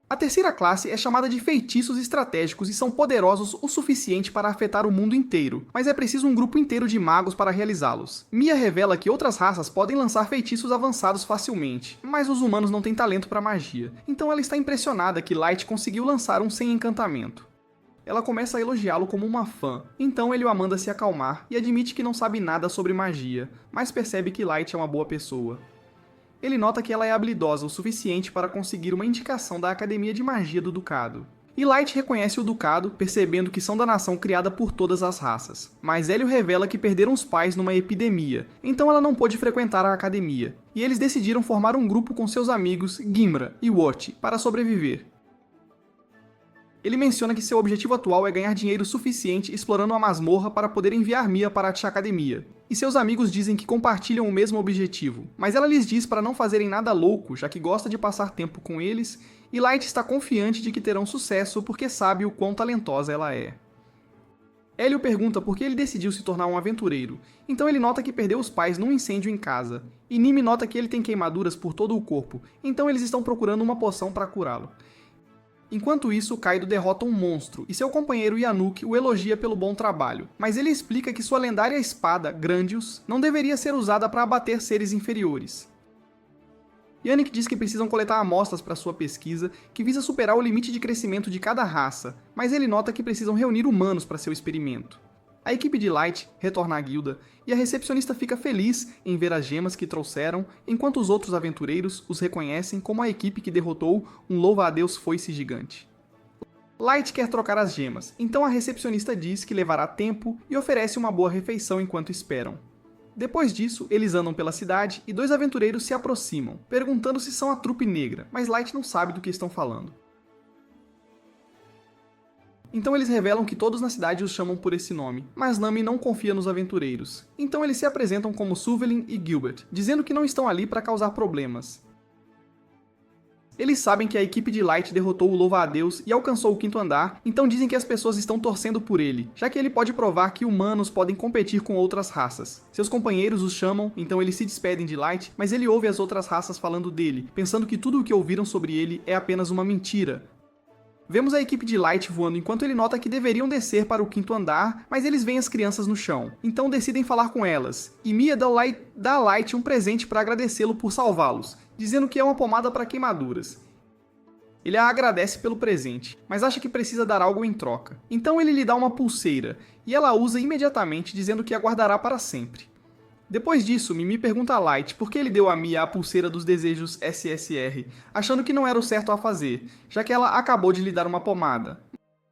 A terceira classe é chamada de feitiços estratégicos e são poderosos o suficiente para afetar o mundo inteiro, mas é preciso um grupo inteiro de magos para realizá-los. Mia revela que outras raças podem lançar feitiços avançados facilmente, mas os humanos não têm talento para magia, então ela está impressionada que Light conseguiu lançar um sem encantamento. Ela começa a elogiá-lo como uma fã, então ele a manda se acalmar e admite que não sabe nada sobre magia, mas percebe que Light é uma boa pessoa. Ele nota que ela é habilidosa o suficiente para conseguir uma indicação da Academia de Magia do Ducado. E Light reconhece o ducado, percebendo que são da nação criada por todas as raças. Mas Hélio revela que perderam os pais numa epidemia, então ela não pôde frequentar a academia. E eles decidiram formar um grupo com seus amigos Gimra e Watch para sobreviver. Ele menciona que seu objetivo atual é ganhar dinheiro suficiente explorando a masmorra para poder enviar Mia para a academia. E seus amigos dizem que compartilham o mesmo objetivo, mas ela lhes diz para não fazerem nada louco, já que gosta de passar tempo com eles, e Light está confiante de que terão sucesso porque sabe o quão talentosa ela é. Hélio pergunta por que ele decidiu se tornar um aventureiro, então ele nota que perdeu os pais num incêndio em casa, e Nimi nota que ele tem queimaduras por todo o corpo, então eles estão procurando uma poção para curá-lo. Enquanto isso, Kaido derrota um monstro, e seu companheiro Yanuk o elogia pelo bom trabalho, mas ele explica que sua lendária espada, Grandius, não deveria ser usada para abater seres inferiores. Yannick diz que precisam coletar amostras para sua pesquisa, que visa superar o limite de crescimento de cada raça, mas ele nota que precisam reunir humanos para seu experimento. A equipe de Light retorna à guilda, e a recepcionista fica feliz em ver as gemas que trouxeram, enquanto os outros aventureiros os reconhecem como a equipe que derrotou um louva-a-Deus foice gigante. Light quer trocar as gemas, então a recepcionista diz que levará tempo e oferece uma boa refeição enquanto esperam. Depois disso, eles andam pela cidade e dois aventureiros se aproximam, perguntando se são a trupe negra, mas Light não sabe do que estão falando. Então eles revelam que todos na cidade os chamam por esse nome, mas Nami não confia nos aventureiros. Então eles se apresentam como Suvelin e Gilbert, dizendo que não estão ali para causar problemas. Eles sabem que a equipe de Light derrotou o louva-a-Deus e alcançou o 5º andar, então dizem que as pessoas estão torcendo por ele, já que ele pode provar que humanos podem competir com outras raças. Seus companheiros os chamam, então eles se despedem de Light, mas ele ouve as outras raças falando dele, pensando que tudo o que ouviram sobre ele é apenas uma mentira. Vemos a equipe de Light voando enquanto ele nota que deveriam descer para o 5º andar, mas eles veem as crianças no chão, então decidem falar com elas, e Mia dá a Light um presente para agradecê-lo por salvá-los, dizendo que é uma pomada para queimaduras. Ele a agradece pelo presente, mas acha que precisa dar algo em troca. Então ele lhe dá uma pulseira, e ela a usa imediatamente, dizendo que a guardará para sempre. Depois disso, Mimi pergunta a Light por que ele deu a Mia a pulseira dos desejos SSR, achando que não era o certo a fazer, já que ela acabou de lhe dar uma pomada.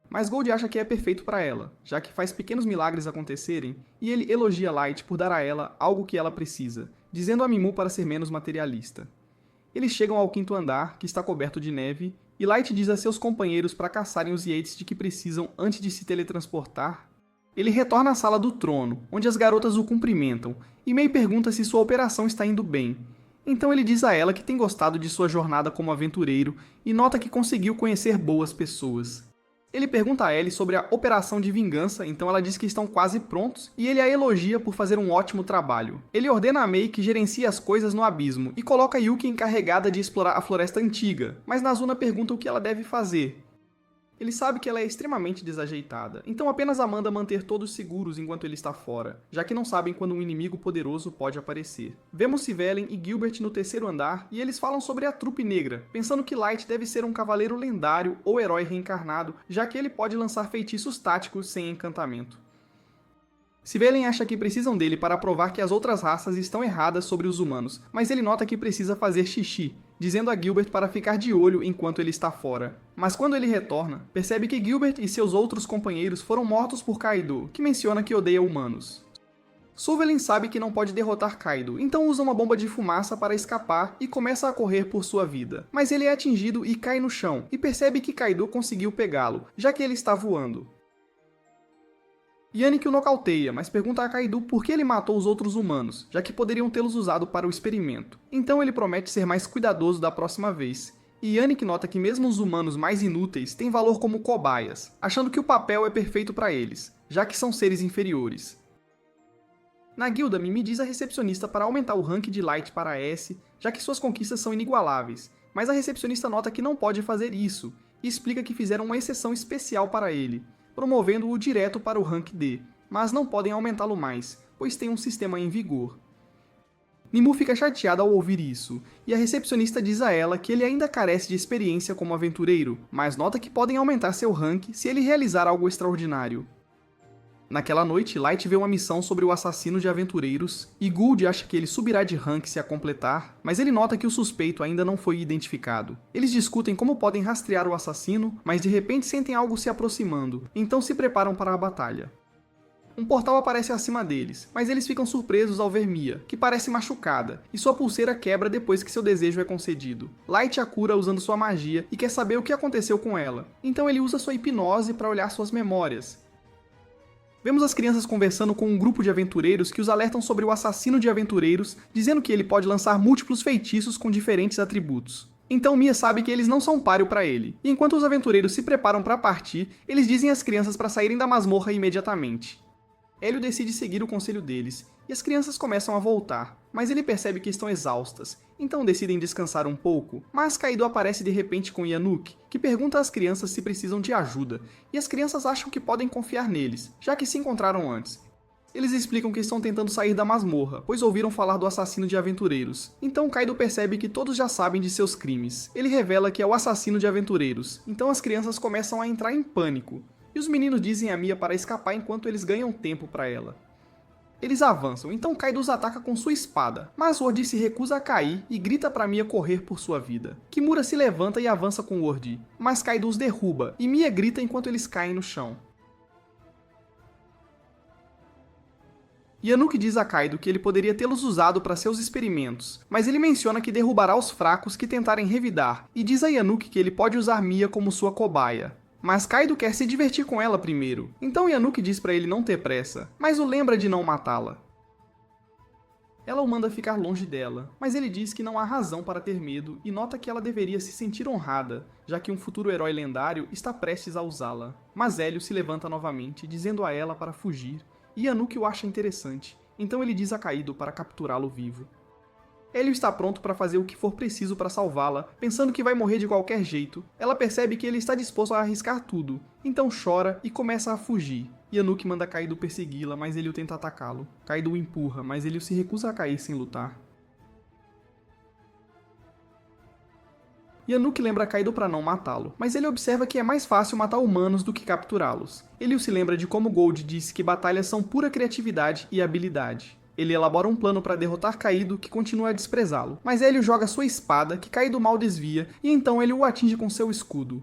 Mas Gold acha que é perfeito para ela, já que faz pequenos milagres acontecerem, e ele elogia Light por dar a ela algo que ela precisa, dizendo a Mimu para ser menos materialista. Eles chegam ao 5º andar, que está coberto de neve, e Light diz a seus companheiros para caçarem os Yates de que precisam antes de se teletransportar. Ele retorna à sala do trono, onde as garotas o cumprimentam, e Mei pergunta se sua operação está indo bem. Então ele diz a ela que tem gostado de sua jornada como aventureiro e nota que conseguiu conhecer boas pessoas. Ele pergunta a Ellie sobre a operação de vingança, então ela diz que estão quase prontos, e ele a elogia por fazer um ótimo trabalho. Ele ordena a Mei que gerencie as coisas no abismo e coloca Yuki encarregada de explorar a floresta antiga, mas Nazuna pergunta o que ela deve fazer. Ele sabe que ela é extremamente desajeitada, então apenas a manda manter todos seguros enquanto ele está fora, já que não sabem quando um inimigo poderoso pode aparecer. Vemos Sivellen e Gilbert no 3º andar e eles falam sobre a trupe negra, pensando que Light deve ser um cavaleiro lendário ou herói reencarnado, já que ele pode lançar feitiços táticos sem encantamento. Sivellen acha que precisam dele para provar que as outras raças estão erradas sobre os humanos, mas ele nota que precisa fazer xixi, dizendo a Gilbert para ficar de olho enquanto ele está fora. Mas quando ele retorna, percebe que Gilbert e seus outros companheiros foram mortos por Kaido, que menciona que odeia humanos. Suvelin sabe que não pode derrotar Kaido, então usa uma bomba de fumaça para escapar e começa a correr por sua vida. Mas ele é atingido e cai no chão, e percebe que Kaido conseguiu pegá-lo, já que ele está voando. Yannick o nocauteia, mas pergunta a Kaido por que ele matou os outros humanos, já que poderiam tê-los usado para o experimento. Então ele promete ser mais cuidadoso da próxima vez. E Yannick nota que mesmo os humanos mais inúteis têm valor como cobaias, achando que o papel é perfeito para eles, já que são seres inferiores. Na guilda, Mimi diz à recepcionista para aumentar o rank de Light para S, já que suas conquistas são inigualáveis, mas a recepcionista nota que não pode fazer isso, e explica que fizeram uma exceção especial para ele, promovendo-o direto para o rank D, mas não podem aumentá-lo mais, pois tem um sistema em vigor. Mimu fica chateada ao ouvir isso, e a recepcionista diz a ela que ele ainda carece de experiência como aventureiro, mas nota que podem aumentar seu rank se ele realizar algo extraordinário. Naquela noite, Light vê uma missão sobre o assassino de aventureiros, e Gould acha que ele subirá de rank se a completar, mas ele nota que o suspeito ainda não foi identificado. Eles discutem como podem rastrear o assassino, mas de repente sentem algo se aproximando, então se preparam para a batalha. Um portal aparece acima deles, mas eles ficam surpresos ao ver Mia, que parece machucada, e sua pulseira quebra depois que seu desejo é concedido. Light a cura usando sua magia e quer saber o que aconteceu com ela, então ele usa sua hipnose para olhar suas memórias. Vemos as crianças conversando com um grupo de aventureiros que os alertam sobre o assassino de aventureiros, dizendo que ele pode lançar múltiplos feitiços com diferentes atributos. Então Mia sabe que eles não são páreo para ele, e enquanto os aventureiros se preparam para partir, eles dizem às crianças para saírem da masmorra imediatamente. Hélio decide seguir o conselho deles, e as crianças começam a voltar, mas ele percebe que estão exaustas, então decidem descansar um pouco, mas Kaido aparece de repente com Yanuk, que pergunta às crianças se precisam de ajuda, e as crianças acham que podem confiar neles, já que se encontraram antes. Eles explicam que estão tentando sair da masmorra, pois ouviram falar do assassino de aventureiros. Então Kaido percebe que todos já sabem de seus crimes. Ele revela que é o assassino de aventureiros, então as crianças começam a entrar em pânico. E os meninos dizem a Mia para escapar enquanto eles ganham tempo para ela. Eles avançam, então Kaido os ataca com sua espada, mas Word se recusa a cair e grita para Mia correr por sua vida. Kimura se levanta e avança com Word, mas Kaido os derruba e Mia grita enquanto eles caem no chão. Yanuk diz a Kaido que ele poderia tê-los usado para seus experimentos, mas ele menciona que derrubará os fracos que tentarem revidar, e diz a Yanuk que ele pode usar Mia como sua cobaia. Mas Kaido quer se divertir com ela primeiro, então Yanuk diz para ele não ter pressa, mas o lembra de não matá-la. Ela o manda ficar longe dela, mas ele diz que não há razão para ter medo e nota que ela deveria se sentir honrada, já que um futuro herói lendário está prestes a usá-la. Mas Hélio se levanta novamente, dizendo a ela para fugir, e Yanuk o acha interessante, então ele diz a Kaido para capturá-lo vivo. Hélio está pronto para fazer o que for preciso para salvá-la, pensando que vai morrer de qualquer jeito. Ela percebe que ele está disposto a arriscar tudo, então chora e começa a fugir. Yanuk manda Kaido persegui-la, mas ele o tenta atacá-lo. Kaido o empurra, mas ele se recusa a cair sem lutar. Yanuk lembra Kaido para não matá-lo, mas ele observa que é mais fácil matar humanos do que capturá-los. Ele se lembra de como Gold disse que batalhas são pura criatividade e habilidade. Ele elabora um plano para derrotar Kaido, que continua a desprezá-lo, mas Hélio joga sua espada, que Kaido mal desvia, e então ele o atinge com seu escudo.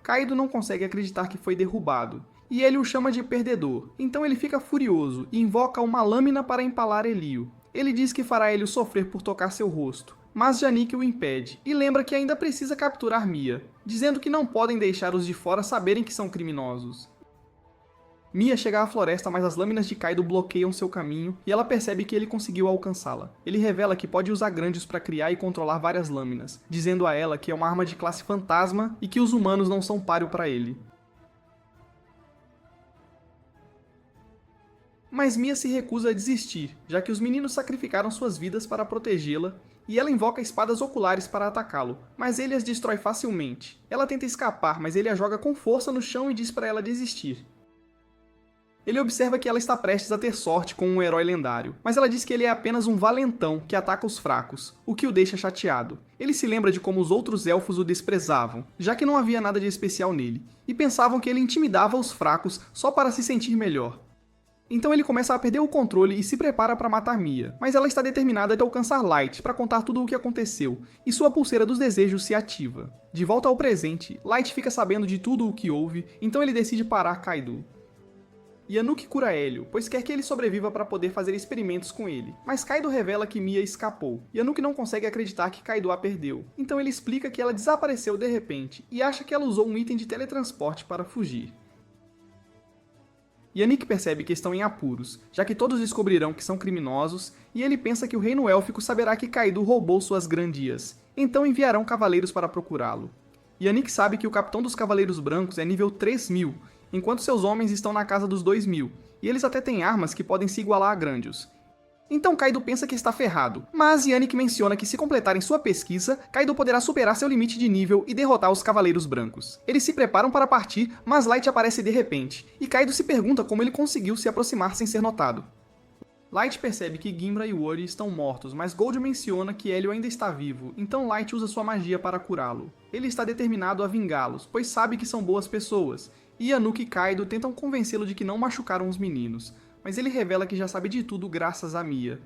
Kaido não consegue acreditar que foi derrubado, e Hélio o chama de perdedor, então ele fica furioso e invoca uma lâmina para empalar Elio. Ele diz que fará Hélio sofrer por tocar seu rosto, mas Janik o impede, e lembra que ainda precisa capturar Mia, dizendo que não podem deixar os de fora saberem que são criminosos. Mia chega à floresta, mas as lâminas de Kaido bloqueiam seu caminho e ela percebe que ele conseguiu alcançá-la. Ele revela que pode usar Grândios para criar e controlar várias lâminas, dizendo a ela que é uma arma de classe fantasma e que os humanos não são páreo para ele. Mas Mia se recusa a desistir, já que os meninos sacrificaram suas vidas para protegê-la, e ela invoca espadas oculares para atacá-lo, mas ele as destrói facilmente. Ela tenta escapar, mas ele a joga com força no chão e diz para ela desistir. Ele observa que ela está prestes a ter sorte com um herói lendário, mas ela diz que ele é apenas um valentão que ataca os fracos, o que o deixa chateado. Ele se lembra de como os outros elfos o desprezavam, já que não havia nada de especial nele, e pensavam que ele intimidava os fracos só para se sentir melhor. Então ele começa a perder o controle e se prepara para matar Mia, mas ela está determinada a alcançar Light para contar tudo o que aconteceu, e sua pulseira dos desejos se ativa. De volta ao presente, Light fica sabendo de tudo o que houve, então ele decide parar Kaido. Yanuk cura Hélio, pois quer que ele sobreviva para poder fazer experimentos com ele, mas Kaido revela que Mia escapou. Yanuk não consegue acreditar que Kaido a perdeu, então ele explica que ela desapareceu de repente e acha que ela usou um item de teletransporte para fugir. Yannick percebe que estão em apuros, já que todos descobrirão que são criminosos, e ele pensa que o reino élfico saberá que Kaido roubou suas grandias, então enviarão cavaleiros para procurá-lo. Yannick sabe que o capitão dos Cavaleiros Brancos é nível 3000, enquanto seus homens estão na casa dos 2000, e eles até têm armas que podem se igualar a Grândios. Então Kaido pensa que está ferrado, mas Yannick menciona que se completarem sua pesquisa, Kaido poderá superar seu limite de nível e derrotar os Cavaleiros Brancos. Eles se preparam para partir, mas Light aparece de repente, e Kaido se pergunta como ele conseguiu se aproximar sem ser notado. Light percebe que Gimbra e Woody estão mortos, mas Gold menciona que Hélio ainda está vivo, então Light usa sua magia para curá-lo. Ele está determinado a vingá-los, pois sabe que são boas pessoas, e Anouk e Kaido tentam convencê-lo de que não machucaram os meninos, mas ele revela que já sabe de tudo graças a Mia.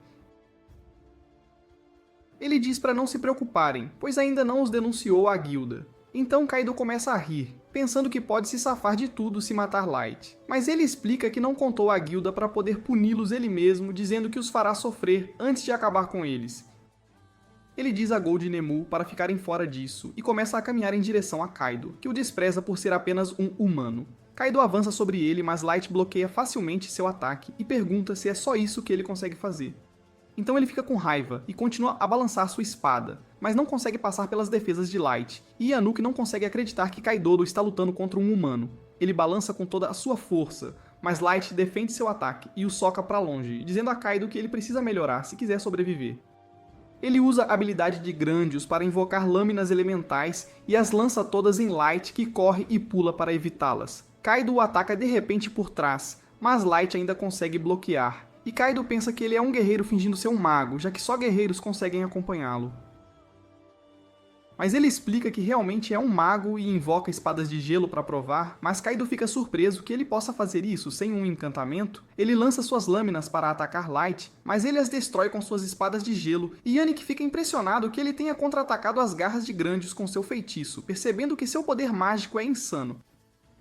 Ele diz para não se preocuparem, pois ainda não os denunciou à guilda. Então Kaido começa a rir, pensando que pode se safar de tudo se matar Light. Mas ele explica que não contou à guilda para poder puni-los ele mesmo, dizendo que os fará sofrer antes de acabar com eles. Ele diz a Gold e Nemu para ficarem fora disso, e começa a caminhar em direção a Kaido, que o despreza por ser apenas um humano. Kaido avança sobre ele, mas Light bloqueia facilmente seu ataque e pergunta se é só isso que ele consegue fazer. Então ele fica com raiva e continua a balançar sua espada, mas não consegue passar pelas defesas de Light, e Anouk não consegue acreditar que Kaidodo está lutando contra um humano. Ele balança com toda a sua força, mas Light defende seu ataque e o soca para longe, dizendo a Kaido que ele precisa melhorar se quiser sobreviver. Ele usa a habilidade de Grândios para invocar lâminas elementais e as lança todas em Light, que corre e pula para evitá-las. Kaido o ataca de repente por trás, mas Light ainda consegue bloquear. E Kaido pensa que ele é um guerreiro fingindo ser um mago, já que só guerreiros conseguem acompanhá-lo. Mas ele explica que realmente é um mago e invoca espadas de gelo para provar, mas Kaido fica surpreso que ele possa fazer isso sem um encantamento. Ele lança suas lâminas para atacar Light, mas ele as destrói com suas espadas de gelo, e Yannick fica impressionado que ele tenha contra-atacado as garras de Grândios com seu feitiço, percebendo que seu poder mágico é insano.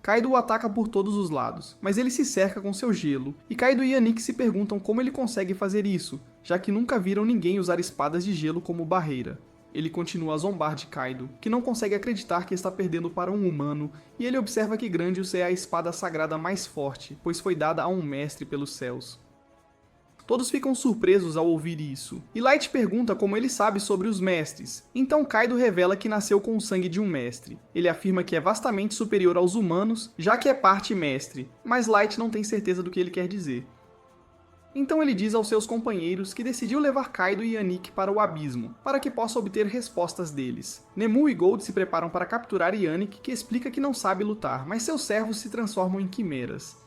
Kaido o ataca por todos os lados, mas ele se cerca com seu gelo, e Kaido e Yannick se perguntam como ele consegue fazer isso, já que nunca viram ninguém usar espadas de gelo como barreira. Ele continua a zombar de Kaido, que não consegue acreditar que está perdendo para um humano, e ele observa que Grândios é a espada sagrada mais forte, pois foi dada a um mestre pelos céus. Todos ficam surpresos ao ouvir isso, e Light pergunta como ele sabe sobre os mestres. Então Kaido revela que nasceu com o sangue de um mestre. Ele afirma que é vastamente superior aos humanos, já que é parte mestre, mas Light não tem certeza do que ele quer dizer. Então ele diz aos seus companheiros que decidiu levar Kaido e Yannick para o abismo, para que possa obter respostas deles. Nemu e Gold se preparam para capturar Yannick, que explica que não sabe lutar, mas seus servos se transformam em quimeras.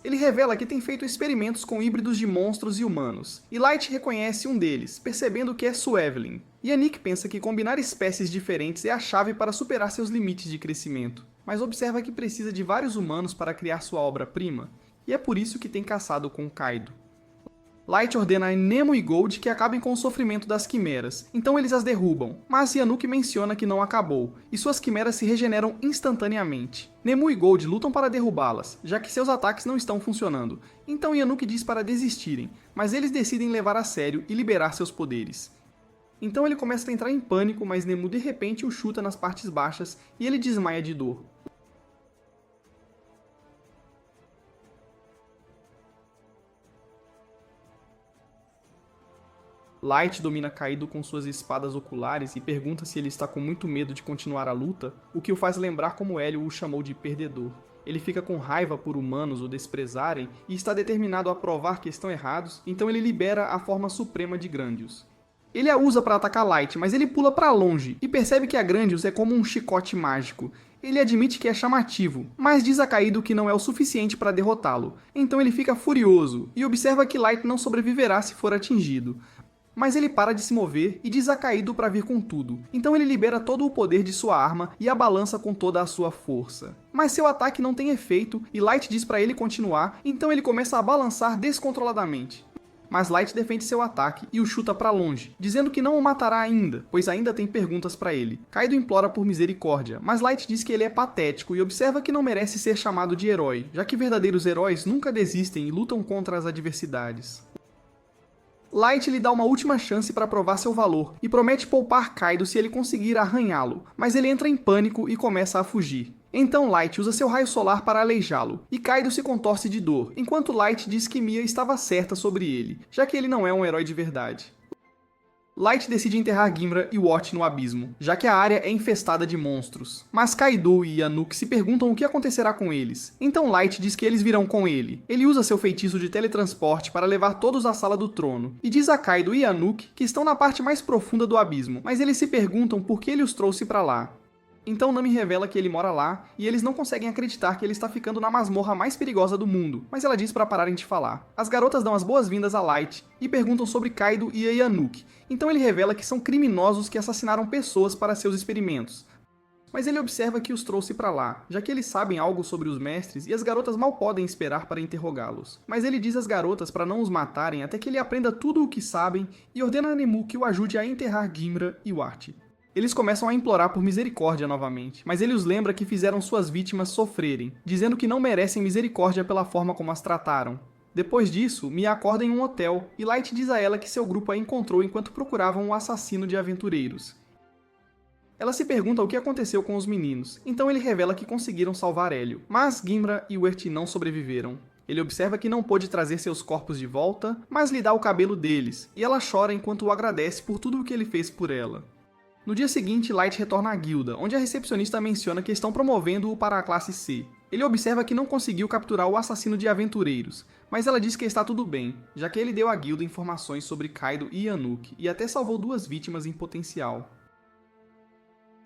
Ele revela que tem feito experimentos com híbridos de monstros e humanos, e Light reconhece um deles, percebendo que é Suevelin. Yannick pensa que combinar espécies diferentes é a chave para superar seus limites de crescimento, mas observa que precisa de vários humanos para criar sua obra-prima, e é por isso que tem caçado com Kaido. Light ordena a Nemu e Gold que acabem com o sofrimento das quimeras, então eles as derrubam, mas Yannick menciona que não acabou, e suas quimeras se regeneram instantaneamente. Nemu e Gold lutam para derrubá-las, já que seus ataques não estão funcionando, então Yannick diz para desistirem, mas eles decidem levar a sério e liberar seus poderes. Então ele começa a entrar em pânico, mas Nemu de repente o chuta nas partes baixas e ele desmaia de dor. Light domina Kaido com suas espadas oculares e pergunta se ele está com muito medo de continuar a luta, o que o faz lembrar como Hélio o chamou de perdedor. Ele fica com raiva por humanos o desprezarem e está determinado a provar que estão errados, então ele libera a forma suprema de Grândios. Ele a usa para atacar Light, mas ele pula para longe e percebe que a Grândios é como um chicote mágico. Ele admite que é chamativo, mas diz a Kaido que não é o suficiente para derrotá-lo, então ele fica furioso e observa que Light não sobreviverá se for atingido. Mas ele para de se mover e diz a Kaido para vir com tudo, então ele libera todo o poder de sua arma e a balança com toda a sua força. Mas seu ataque não tem efeito e Light diz para ele continuar, então ele começa a balançar descontroladamente. Mas Light defende seu ataque e o chuta para longe, dizendo que não o matará ainda, pois ainda tem perguntas para ele. Kaido implora por misericórdia, mas Light diz que ele é patético e observa que não merece ser chamado de herói, já que verdadeiros heróis nunca desistem e lutam contra as adversidades. Light lhe dá uma última chance para provar seu valor e promete poupar Kaido se ele conseguir arranhá-lo, mas ele entra em pânico e começa a fugir. Então Light usa seu raio solar para aleijá-lo, e Kaido se contorce de dor, enquanto Light diz que Mia estava certa sobre ele, já que ele não é um herói de verdade. Light decide enterrar Gimbra e Watch no abismo, já que a área é infestada de monstros. Mas Kaido e Anouk se perguntam o que acontecerá com eles. Então Light diz que eles virão com ele. Ele usa seu feitiço de teletransporte para levar todos à Sala do Trono, e diz a Kaido e Anouk que estão na parte mais profunda do abismo, mas eles se perguntam por que ele os trouxe para lá. Então Nami revela que ele mora lá, e eles não conseguem acreditar que ele está ficando na masmorra mais perigosa do mundo, mas ela diz para pararem de falar. As garotas dão as boas-vindas a Light e perguntam sobre Kaido e a Yanuk, então ele revela que são criminosos que assassinaram pessoas para seus experimentos. Mas ele observa que os trouxe para lá, já que eles sabem algo sobre os mestres e as garotas mal podem esperar para interrogá-los. Mas ele diz às garotas para não os matarem até que ele aprenda tudo o que sabem e ordena a Nemu que o ajude a enterrar Gimra e Wart. Eles começam a implorar por misericórdia novamente, mas ele os lembra que fizeram suas vítimas sofrerem, dizendo que não merecem misericórdia pela forma como as trataram. Depois disso, Mia acorda em um hotel e Light diz a ela que seu grupo a encontrou enquanto procuravam um assassino de aventureiros. Ela se pergunta o que aconteceu com os meninos, então ele revela que conseguiram salvar Hélio, mas Gimra e Wert não sobreviveram. Ele observa que não pôde trazer seus corpos de volta, mas lhe dá o cabelo deles, e ela chora enquanto o agradece por tudo o que ele fez por ela. No dia seguinte, Light retorna à guilda, onde a recepcionista menciona que estão promovendo-o para a classe C. Ele observa que não conseguiu capturar o assassino de aventureiros, mas ela diz que está tudo bem, já que ele deu à guilda informações sobre Kaido e Yanuk, e até salvou 2 vítimas em potencial.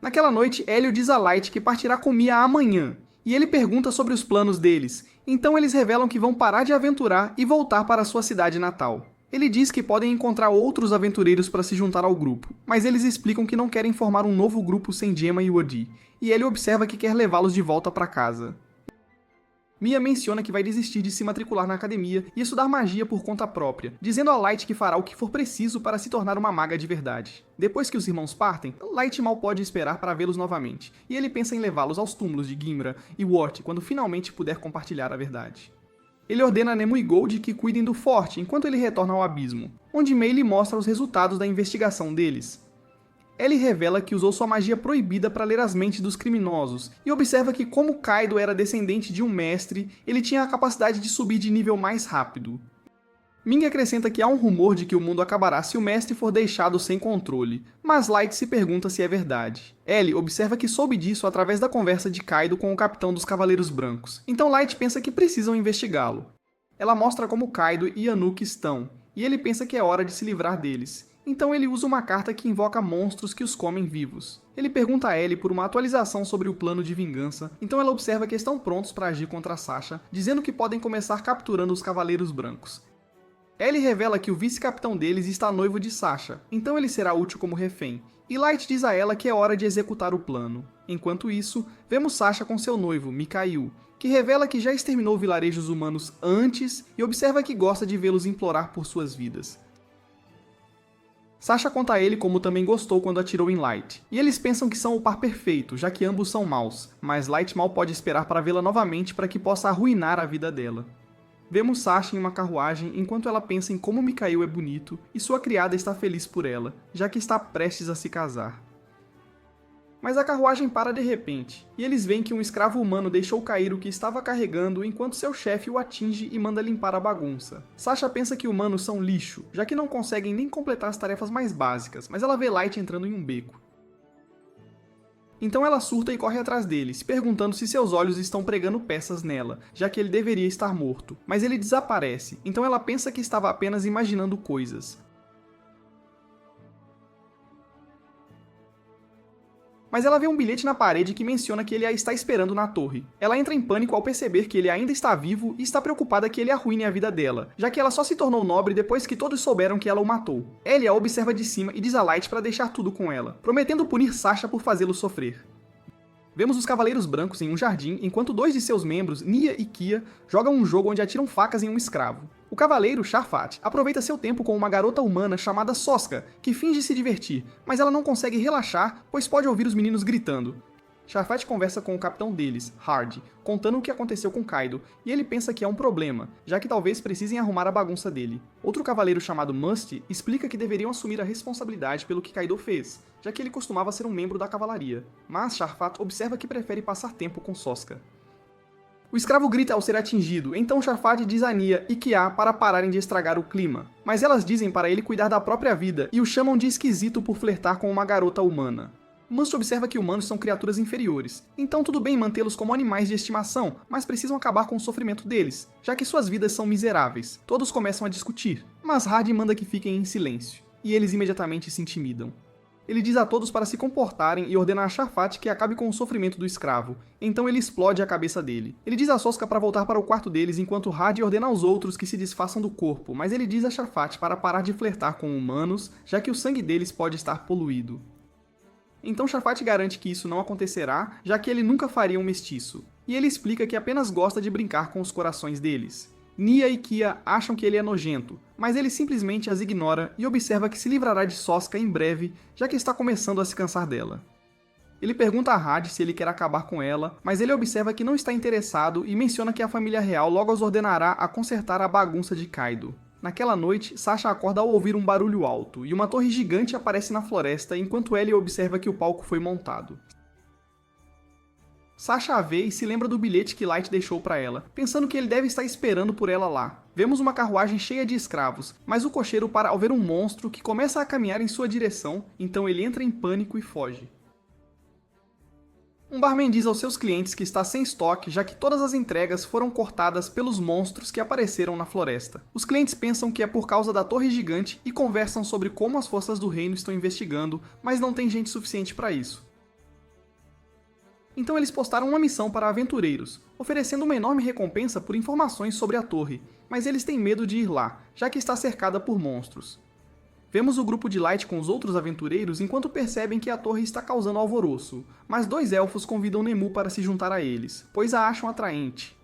Naquela noite, Hélio diz a Light que partirá com Mia amanhã, e ele pergunta sobre os planos deles, então eles revelam que vão parar de aventurar e voltar para sua cidade natal. Ele diz que podem encontrar outros aventureiros para se juntar ao grupo, mas eles explicam que não querem formar um novo grupo sem Gemma e Odi, e ele observa que quer levá-los de volta para casa. Mia menciona que vai desistir de se matricular na academia e estudar magia por conta própria, dizendo a Light que fará o que for preciso para se tornar uma maga de verdade. Depois que os irmãos partem, Light mal pode esperar para vê-los novamente, e ele pensa em levá-los aos túmulos de Gimra e Wart quando finalmente puder compartilhar a verdade. Ele ordena a Nemu e Gold que cuidem do forte enquanto ele retorna ao abismo, onde Mei lhe mostra os resultados da investigação deles. Ele revela que usou sua magia proibida para ler as mentes dos criminosos, e observa que como Kaido era descendente de um mestre, ele tinha a capacidade de subir de nível mais rápido. Ming acrescenta que há um rumor de que o mundo acabará se o mestre for deixado sem controle, mas Light se pergunta se é verdade. L observa que soube disso através da conversa de Kaido com o capitão dos Cavaleiros Brancos, então Light pensa que precisam investigá-lo. Ela mostra como Kaido e Yanuk estão, e ele pensa que é hora de se livrar deles. Então ele usa uma carta que invoca monstros que os comem vivos. Ele pergunta a Ellie por uma atualização sobre o plano de vingança, então ela observa que estão prontos para agir contra Sasha, dizendo que podem começar capturando os Cavaleiros Brancos. Ellie revela que o vice-capitão deles está noivo de Sasha, então ele será útil como refém, e Light diz a ela que é hora de executar o plano. Enquanto isso, vemos Sasha com seu noivo, Mikhail, que revela que já exterminou vilarejos humanos antes e observa que gosta de vê-los implorar por suas vidas. Sasha conta a ele como também gostou quando atirou em Light, e eles pensam que são o par perfeito, já que ambos são maus, mas Light mal pode esperar para vê-la novamente para que possa arruinar a vida dela. Vemos Sasha em uma carruagem enquanto ela pensa em como Mikhail é bonito e sua criada está feliz por ela, já que está prestes a se casar. Mas a carruagem para de repente, e eles veem que um escravo humano deixou cair o que estava carregando enquanto seu chefe o atinge e manda limpar a bagunça. Sasha pensa que humanos são lixo, já que não conseguem nem completar as tarefas mais básicas, mas ela vê Light entrando em um beco. Então ela surta e corre atrás dele, se perguntando se seus olhos estão pregando peças nela, já que ele deveria estar morto. Mas ele desaparece, então ela pensa que estava apenas imaginando coisas. Mas ela vê um bilhete na parede que menciona que ele a está esperando na torre. Ela entra em pânico ao perceber que ele ainda está vivo e está preocupada que ele arruine a vida dela, já que ela só se tornou nobre depois que todos souberam que ela o matou. Ellie a observa de cima e diz a Light para deixar tudo com ela, prometendo punir Sasha por fazê-lo sofrer. Vemos os Cavaleiros Brancos em um jardim, enquanto 2 de seus membros, Nia e Kia, jogam um jogo onde atiram facas em um escravo. O cavaleiro, Sharfat, aproveita seu tempo com uma garota humana chamada Sosca, que finge se divertir, mas ela não consegue relaxar, pois pode ouvir os meninos gritando. Sharfat conversa com o capitão deles, Hard, contando o que aconteceu com Kaido, e ele pensa que é um problema, já que talvez precisem arrumar a bagunça dele. Outro cavaleiro chamado Must explica que deveriam assumir a responsabilidade pelo que Kaido fez, já que ele costumava ser um membro da cavalaria, mas Sharfat observa que prefere passar tempo com Sosca. O escravo grita ao ser atingido, então Sharfat diz a Nia e Kia para pararem de estragar o clima, mas elas dizem para ele cuidar da própria vida e o chamam de esquisito por flertar com uma garota humana. Must observa que humanos são criaturas inferiores, então tudo bem mantê-los como animais de estimação, mas precisam acabar com o sofrimento deles, já que suas vidas são miseráveis. Todos começam a discutir, mas Hard manda que fiquem em silêncio, e eles imediatamente se intimidam. Ele diz a todos para se comportarem e ordena a Shafat que acabe com o sofrimento do escravo. Então ele explode a cabeça dele. Ele diz a Sokka para voltar para o quarto deles enquanto Hadi ordena aos outros que se desfaçam do corpo, mas ele diz a Shafat para parar de flertar com humanos, já que o sangue deles pode estar poluído. Então Shafat garante que isso não acontecerá, já que ele nunca faria um mestiço. E ele explica que apenas gosta de brincar com os corações deles. Nia e Kia acham que ele é nojento, mas ele simplesmente as ignora e observa que se livrará de Sokka em breve, já que está começando a se cansar dela. Ele pergunta a Hadi se ele quer acabar com ela, mas ele observa que não está interessado e menciona que a família real logo os ordenará a consertar a bagunça de Kaido. Naquela noite, Sasha acorda ao ouvir um barulho alto, e uma torre gigante aparece na floresta enquanto Ellie observa que o palco foi montado. Sasha a vê e se lembra do bilhete que Light deixou para ela, pensando que ele deve estar esperando por ela lá. Vemos uma carruagem cheia de escravos, mas o cocheiro para ao ver um monstro que começa a caminhar em sua direção, então ele entra em pânico e foge. Um barman diz aos seus clientes que está sem estoque, já que todas as entregas foram cortadas pelos monstros que apareceram na floresta. Os clientes pensam que é por causa da torre gigante e conversam sobre como as forças do reino estão investigando, mas não tem gente suficiente para isso. Então eles postaram uma missão para aventureiros, oferecendo uma enorme recompensa por informações sobre a torre, mas eles têm medo de ir lá, já que está cercada por monstros. Vemos o grupo de Light com os outros aventureiros enquanto percebem que a torre está causando alvoroço, mas dois elfos convidam Nemu para se juntar a eles, pois a acham atraente.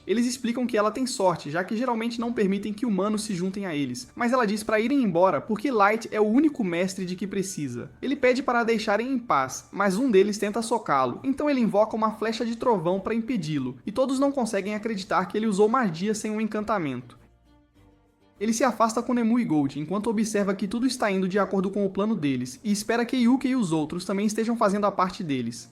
Eles explicam que ela tem sorte, já que geralmente não permitem que humanos se juntem a eles, mas ela diz para irem embora porque Light é o único mestre de que precisa. Ele pede para a deixarem em paz, mas um deles tenta socá-lo, então ele invoca uma flecha de trovão para impedi-lo, e todos não conseguem acreditar que ele usou magia sem um encantamento. Ele se afasta com Nemu e Gold, enquanto observa que tudo está indo de acordo com o plano deles, e espera que Yuki e os outros também estejam fazendo a parte deles.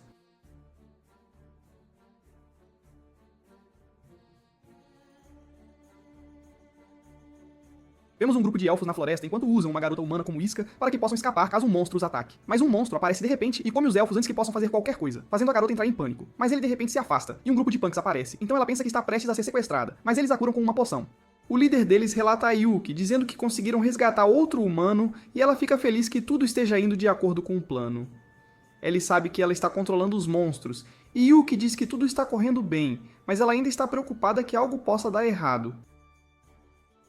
Vemos um grupo de elfos na floresta enquanto usam uma garota humana como isca para que possam escapar caso um monstro os ataque. Mas um monstro aparece de repente e come os elfos antes que possam fazer qualquer coisa, fazendo a garota entrar em pânico. Mas ele de repente se afasta, e um grupo de punks aparece, então ela pensa que está prestes a ser sequestrada, mas eles a curam com uma poção. O líder deles relata a Yuki, dizendo que conseguiram resgatar outro humano, e ela fica feliz que tudo esteja indo de acordo com o plano. Ellie sabe que ela está controlando os monstros, e Yuki diz que tudo está correndo bem, mas ela ainda está preocupada que algo possa dar errado.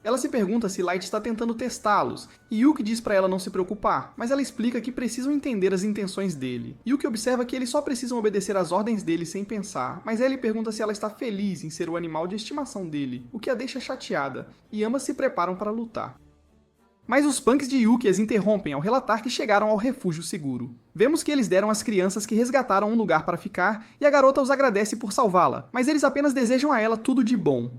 Ela se pergunta se Light está tentando testá-los, e Yuki diz para ela não se preocupar, mas ela explica que precisam entender as intenções dele. Yuki observa que eles só precisam obedecer às ordens dele sem pensar, mas Ellie pergunta se ela está feliz em ser o animal de estimação dele, o que a deixa chateada, e ambas se preparam para lutar. Mas os punks de Yuki as interrompem ao relatar que chegaram ao refúgio seguro. Vemos que eles deram às crianças que resgataram um lugar para ficar, e a garota os agradece por salvá-la, mas eles apenas desejam a ela tudo de bom.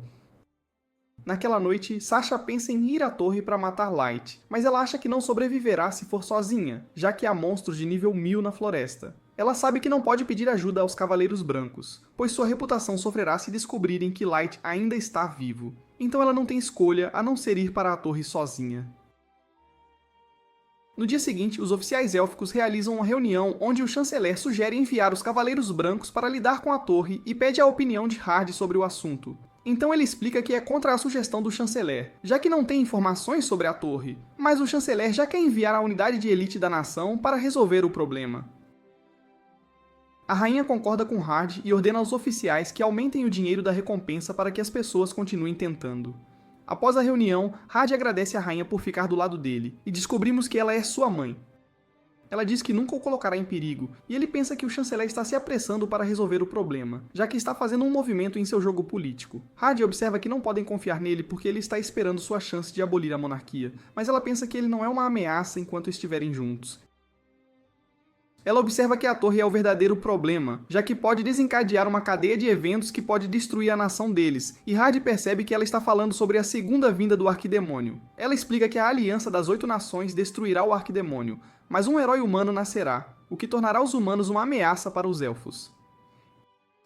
Naquela noite, Sasha pensa em ir à torre para matar Light, mas ela acha que não sobreviverá se for sozinha, já que há monstros de nível 1000 na floresta. Ela sabe que não pode pedir ajuda aos Cavaleiros Brancos, pois sua reputação sofrerá se descobrirem que Light ainda está vivo. Então ela não tem escolha a não ser ir para a torre sozinha. No dia seguinte, os oficiais élficos realizam uma reunião onde o chanceler sugere enviar os Cavaleiros Brancos para lidar com a torre e pede a opinião de Hard sobre o assunto. Então ele explica que é contra a sugestão do chanceler, já que não tem informações sobre a torre, mas o chanceler já quer enviar a unidade de elite da nação para resolver o problema. A rainha concorda com Hard e ordena aos oficiais que aumentem o dinheiro da recompensa para que as pessoas continuem tentando. Após a reunião, Hard agradece a rainha por ficar do lado dele, e descobrimos que ela é sua mãe. Ela diz que nunca o colocará em perigo, e ele pensa que o chanceler está se apressando para resolver o problema, já que está fazendo um movimento em seu jogo político. Hard observa que não podem confiar nele porque ele está esperando sua chance de abolir a monarquia, mas ela pensa que ele não é uma ameaça enquanto estiverem juntos. Ela observa que a torre é o verdadeiro problema, já que pode desencadear uma cadeia de eventos que pode destruir a nação deles, e Hard percebe que ela está falando sobre a segunda vinda do Arquidemônio. Ela explica que a aliança das 8 nações destruirá o Arquidemônio, mas um herói humano nascerá, o que tornará os humanos uma ameaça para os elfos.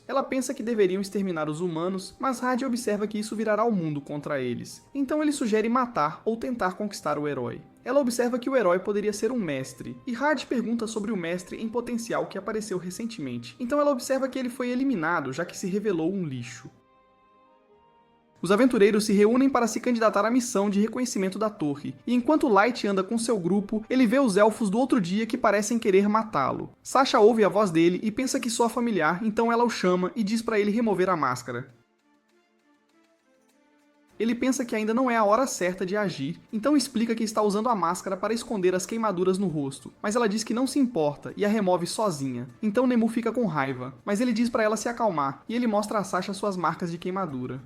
Ela pensa que deveriam exterminar os humanos, mas Hard observa que isso virará o mundo contra eles. Então ele sugere matar ou tentar conquistar o herói. Ela observa que o herói poderia ser um mestre, e Hard pergunta sobre o mestre em potencial que apareceu recentemente. Então ela observa que ele foi eliminado, já que se revelou um lixo. Os aventureiros se reúnem para se candidatar à missão de reconhecimento da torre, e enquanto Light anda com seu grupo, ele vê os elfos do outro dia que parecem querer matá-lo. Sasha ouve a voz dele e pensa que soa familiar, então ela o chama e diz para ele remover a máscara. Ele pensa que ainda não é a hora certa de agir, então explica que está usando a máscara para esconder as queimaduras no rosto, mas ela diz que não se importa e a remove sozinha. Então Nemu fica com raiva, mas ele diz para ela se acalmar e ele mostra a Sasha suas marcas de queimadura.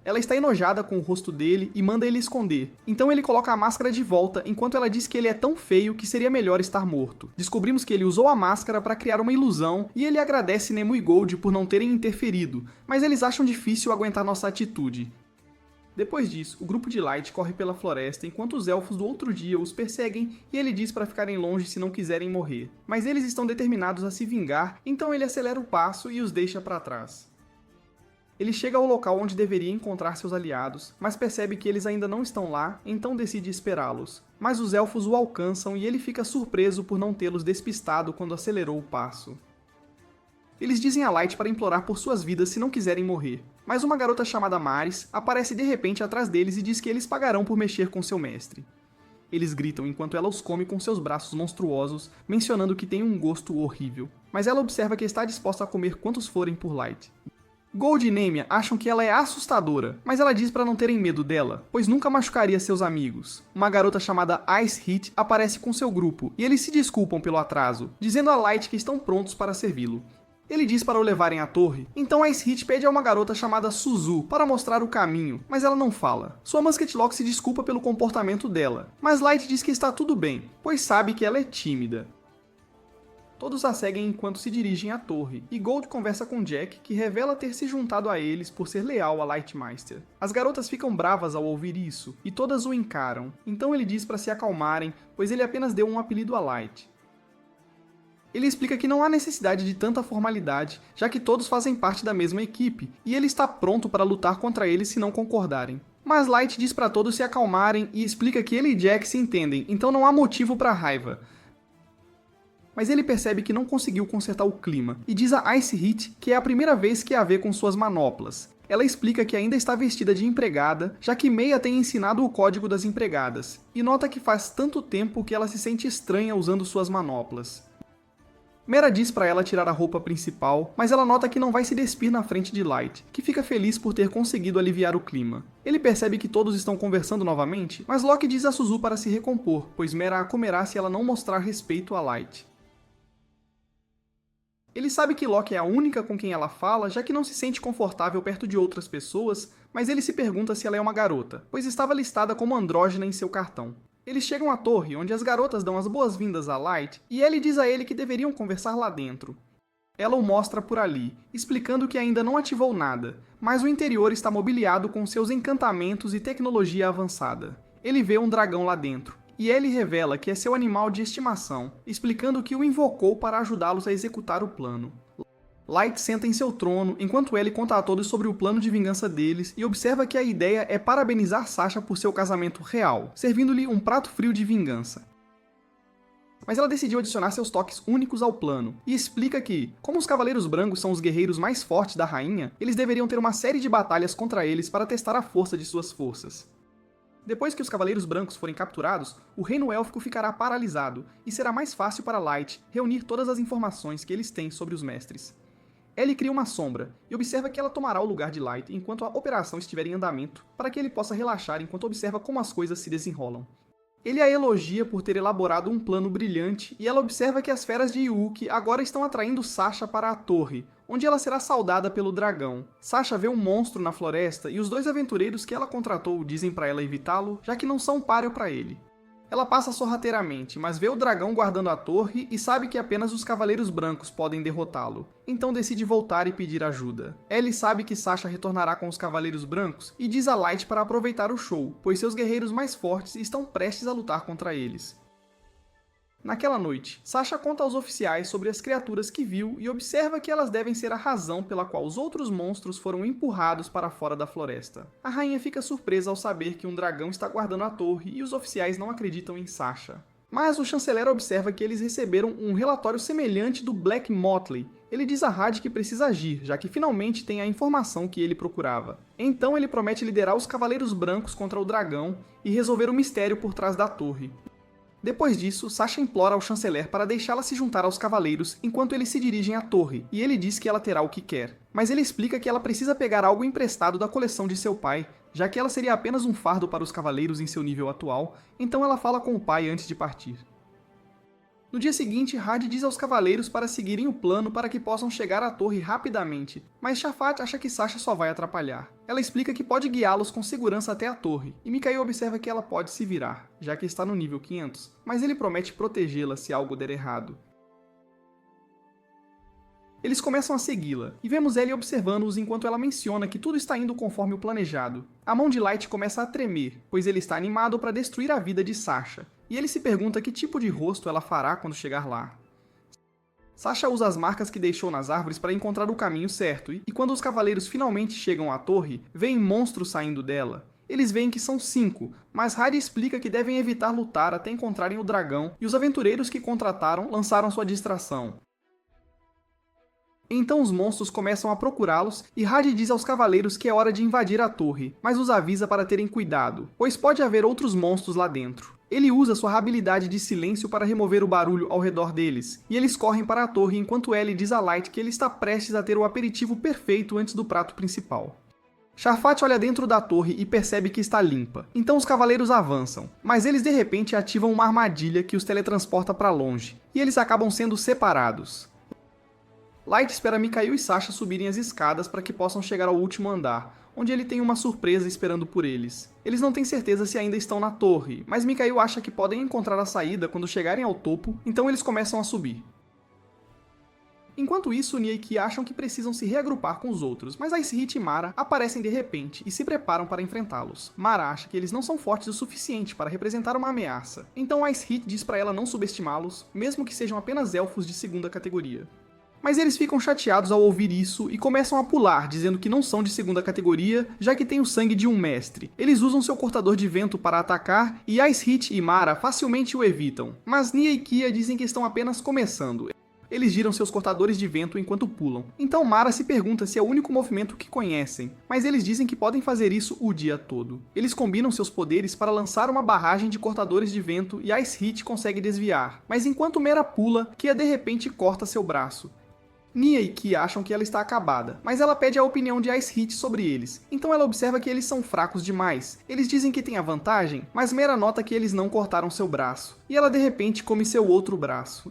Ela está enojada com o rosto dele e manda ele esconder. Então ele coloca a máscara de volta, enquanto ela diz que ele é tão feio que seria melhor estar morto. Descobrimos que ele usou a máscara para criar uma ilusão e ele agradece Nemu e Gold por não terem interferido, mas eles acham difícil aguentar nossa atitude. Depois disso, o grupo de Light corre pela floresta enquanto os elfos do outro dia os perseguem e ele diz para ficarem longe se não quiserem morrer. Mas eles estão determinados a se vingar, então ele acelera o passo e os deixa para trás. Ele chega ao local onde deveria encontrar seus aliados, mas percebe que eles ainda não estão lá, então decide esperá-los. Mas os elfos o alcançam e ele fica surpreso por não tê-los despistado quando acelerou o passo. Eles dizem a Light para implorar por suas vidas se não quiserem morrer, mas uma garota chamada Maris aparece de repente atrás deles e diz que eles pagarão por mexer com seu mestre. Eles gritam enquanto ela os come com seus braços monstruosos, mencionando que tem um gosto horrível, mas ela observa que está disposta a comer quantos forem por Light. Gold e Nemia acham que ela é assustadora, mas ela diz para não terem medo dela, pois nunca machucaria seus amigos. Uma garota chamada Ice Heat aparece com seu grupo, e eles se desculpam pelo atraso, dizendo a Light que estão prontos para servi-lo. Ele diz para o levarem à torre, então Ice Heat pede a uma garota chamada Suzu para mostrar o caminho, mas ela não fala. Sua Musket Lock se desculpa pelo comportamento dela, mas Light diz que está tudo bem, pois sabe que ela é tímida. Todos a seguem enquanto se dirigem à torre, e Gold conversa com Jack, que revela ter se juntado a eles por ser leal a Lightmeister. As garotas ficam bravas ao ouvir isso, e todas o encaram, então ele diz para se acalmarem, pois ele apenas deu um apelido a Light. Ele explica que não há necessidade de tanta formalidade, já que todos fazem parte da mesma equipe, e ele está pronto para lutar contra eles se não concordarem. Mas Light diz para todos se acalmarem e explica que ele e Jack se entendem, então não há motivo para raiva. Mas ele percebe que não conseguiu consertar o clima, e diz a Ice Heat que é a primeira vez que a vê com suas manoplas. Ela explica que ainda está vestida de empregada, já que Meia tem ensinado o código das empregadas, e nota que faz tanto tempo que ela se sente estranha usando suas manoplas. Mera diz para ela tirar a roupa principal, mas ela nota que não vai se despir na frente de Light, que fica feliz por ter conseguido aliviar o clima. Ele percebe que todos estão conversando novamente, mas Loki diz a Suzu para se recompor, pois Mera a comerá se ela não mostrar respeito a Light. Ele sabe que Loki é a única com quem ela fala, já que não se sente confortável perto de outras pessoas, mas ele se pergunta se ela é uma garota, pois estava listada como andrógena em seu cartão. Eles chegam à torre, onde as garotas dão as boas-vindas a Light, e Ellie diz a ele que deveriam conversar lá dentro. Ela o mostra por ali, explicando que ainda não ativou nada, mas o interior está mobiliado com seus encantamentos e tecnologia avançada. Ele vê um dragão lá dentro, e Ellie revela que é seu animal de estimação, explicando que o invocou para ajudá-los a executar o plano. Light senta em seu trono, enquanto Ellie conta a todos sobre o plano de vingança deles e observa que a ideia é parabenizar Sasha por seu casamento real, servindo-lhe um prato frio de vingança. Mas ela decidiu adicionar seus toques únicos ao plano, e explica que, como os Cavaleiros Brancos são os guerreiros mais fortes da rainha, eles deveriam ter uma série de batalhas contra eles para testar a força de suas forças. Depois que os Cavaleiros Brancos forem capturados, o Reino Élfico ficará paralisado, e será mais fácil para Light reunir todas as informações que eles têm sobre os mestres. Ellie cria uma sombra, e observa que ela tomará o lugar de Light enquanto a operação estiver em andamento, para que ele possa relaxar enquanto observa como as coisas se desenrolam. Ele a elogia por ter elaborado um plano brilhante, e ela observa que as feras de Yuuki agora estão atraindo Sasha para a torre, onde ela será saudada pelo dragão. Sasha vê um monstro na floresta e os dois aventureiros que ela contratou dizem para ela evitá-lo, já que não são páreo para ele. Ela passa sorrateiramente, mas vê o dragão guardando a torre e sabe que apenas os Cavaleiros Brancos podem derrotá-lo. Então decide voltar e pedir ajuda. Ellie sabe que Sasha retornará com os Cavaleiros Brancos e diz a Light para aproveitar o show, pois seus guerreiros mais fortes estão prestes a lutar contra eles. Naquela noite, Sasha conta aos oficiais sobre as criaturas que viu e observa que elas devem ser a razão pela qual os outros monstros foram empurrados para fora da floresta. A rainha fica surpresa ao saber que um dragão está guardando a torre e os oficiais não acreditam em Sasha. Mas o chanceler observa que eles receberam um relatório semelhante do Black Motley. Ele diz a Had que precisa agir, já que finalmente tem a informação que ele procurava. Então ele promete liderar os Cavaleiros Brancos contra o dragão e resolver o mistério por trás da torre. Depois disso, Sasha implora ao chanceler para deixá-la se juntar aos cavaleiros enquanto eles se dirigem à torre, e ele diz que ela terá o que quer. Mas ele explica que ela precisa pegar algo emprestado da coleção de seu pai, já que ela seria apenas um fardo para os cavaleiros em seu nível atual, então ela fala com o pai antes de partir. No dia seguinte, Had diz aos cavaleiros para seguirem o plano para que possam chegar à torre rapidamente, mas Shafat acha que Sasha só vai atrapalhar. Ela explica que pode guiá-los com segurança até a torre, e Mikhail observa que ela pode se virar, já que está no nível 500, mas ele promete protegê-la se algo der errado. Eles começam a segui-la, e vemos Ellie observando-os enquanto ela menciona que tudo está indo conforme o planejado. A mão de Light começa a tremer, pois ele está animado para destruir a vida de Sasha, e ele se pergunta que tipo de rosto ela fará quando chegar lá. Sasha usa as marcas que deixou nas árvores para encontrar o caminho certo, e quando os cavaleiros finalmente chegam à torre, veem monstros saindo dela. Eles veem que são 5, mas Had explica que devem evitar lutar até encontrarem o dragão, e os aventureiros que contrataram lançaram sua distração. Então os monstros começam a procurá-los e Had diz aos cavaleiros que é hora de invadir a torre, mas os avisa para terem cuidado, pois pode haver outros monstros lá dentro. Ele usa sua habilidade de silêncio para remover o barulho ao redor deles, e eles correm para a torre enquanto Ellie diz a Light que ele está prestes a ter o aperitivo perfeito antes do prato principal. Shafat olha dentro da torre e percebe que está limpa, então os cavaleiros avançam, mas eles de repente ativam uma armadilha que os teletransporta para longe, e eles acabam sendo separados. Light espera Mikhail e Sasha subirem as escadas para que possam chegar ao último andar, onde ele tem uma surpresa esperando por eles. Eles não têm certeza se ainda estão na torre, mas Mikhail acha que podem encontrar a saída quando chegarem ao topo, então eles começam a subir. Enquanto isso, Nia e Kia acham que precisam se reagrupar com os outros, mas Icehit e Mara aparecem de repente e se preparam para enfrentá-los. Mara acha que eles não são fortes o suficiente para representar uma ameaça, então Icehit diz para ela não subestimá-los, mesmo que sejam apenas elfos de segunda categoria. Mas eles ficam chateados ao ouvir isso e começam a pular, dizendo que não são de segunda categoria, já que têm o sangue de um mestre. Eles usam seu cortador de vento para atacar e Icehit e Mara facilmente o evitam. Mas Nia e Kia dizem que estão apenas começando. Eles giram seus cortadores de vento enquanto pulam. Então Mara se pergunta se é o único movimento que conhecem, mas eles dizem que podem fazer isso o dia todo. Eles combinam seus poderes para lançar uma barragem de cortadores de vento e Icehit consegue desviar. Mas enquanto Mera pula, Kia de repente corta seu braço. Nia e Kia acham que ela está acabada, mas ela pede a opinião de Icehit sobre eles, então ela observa que eles são fracos demais. Eles dizem que têm a vantagem, mas Mera nota que eles não cortaram seu braço, e ela de repente come seu outro braço.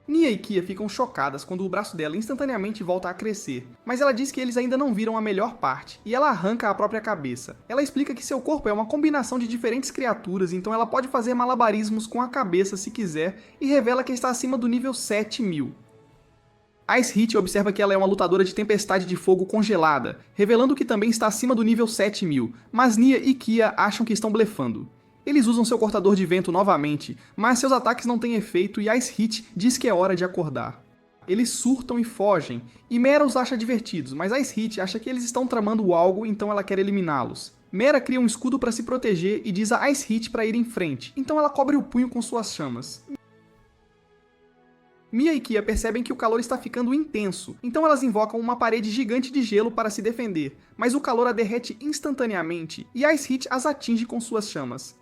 Nia e Kia ficam chocadas quando o braço dela instantaneamente volta a crescer, mas ela diz que eles ainda não viram a melhor parte, e ela arranca a própria cabeça. Ela explica que seu corpo é uma combinação de diferentes criaturas, então ela pode fazer malabarismos com a cabeça se quiser, e revela que está acima do nível 7000. Icehit observa que ela é uma lutadora de tempestade de fogo congelada, revelando que também está acima do nível 7000, mas Nia e Kia acham que estão blefando. Eles usam seu cortador de vento novamente, mas seus ataques não têm efeito e Icehit diz que é hora de acordar. Eles surtam e fogem, e Mera os acha divertidos, mas Icehit acha que eles estão tramando algo, então ela quer eliminá-los. Mera cria um escudo para se proteger e diz a Icehit para ir em frente, então ela cobre o punho com suas chamas. Mia e Kia percebem que o calor está ficando intenso, então elas invocam uma parede gigante de gelo para se defender, mas o calor a derrete instantaneamente, e Icehit as atinge com suas chamas.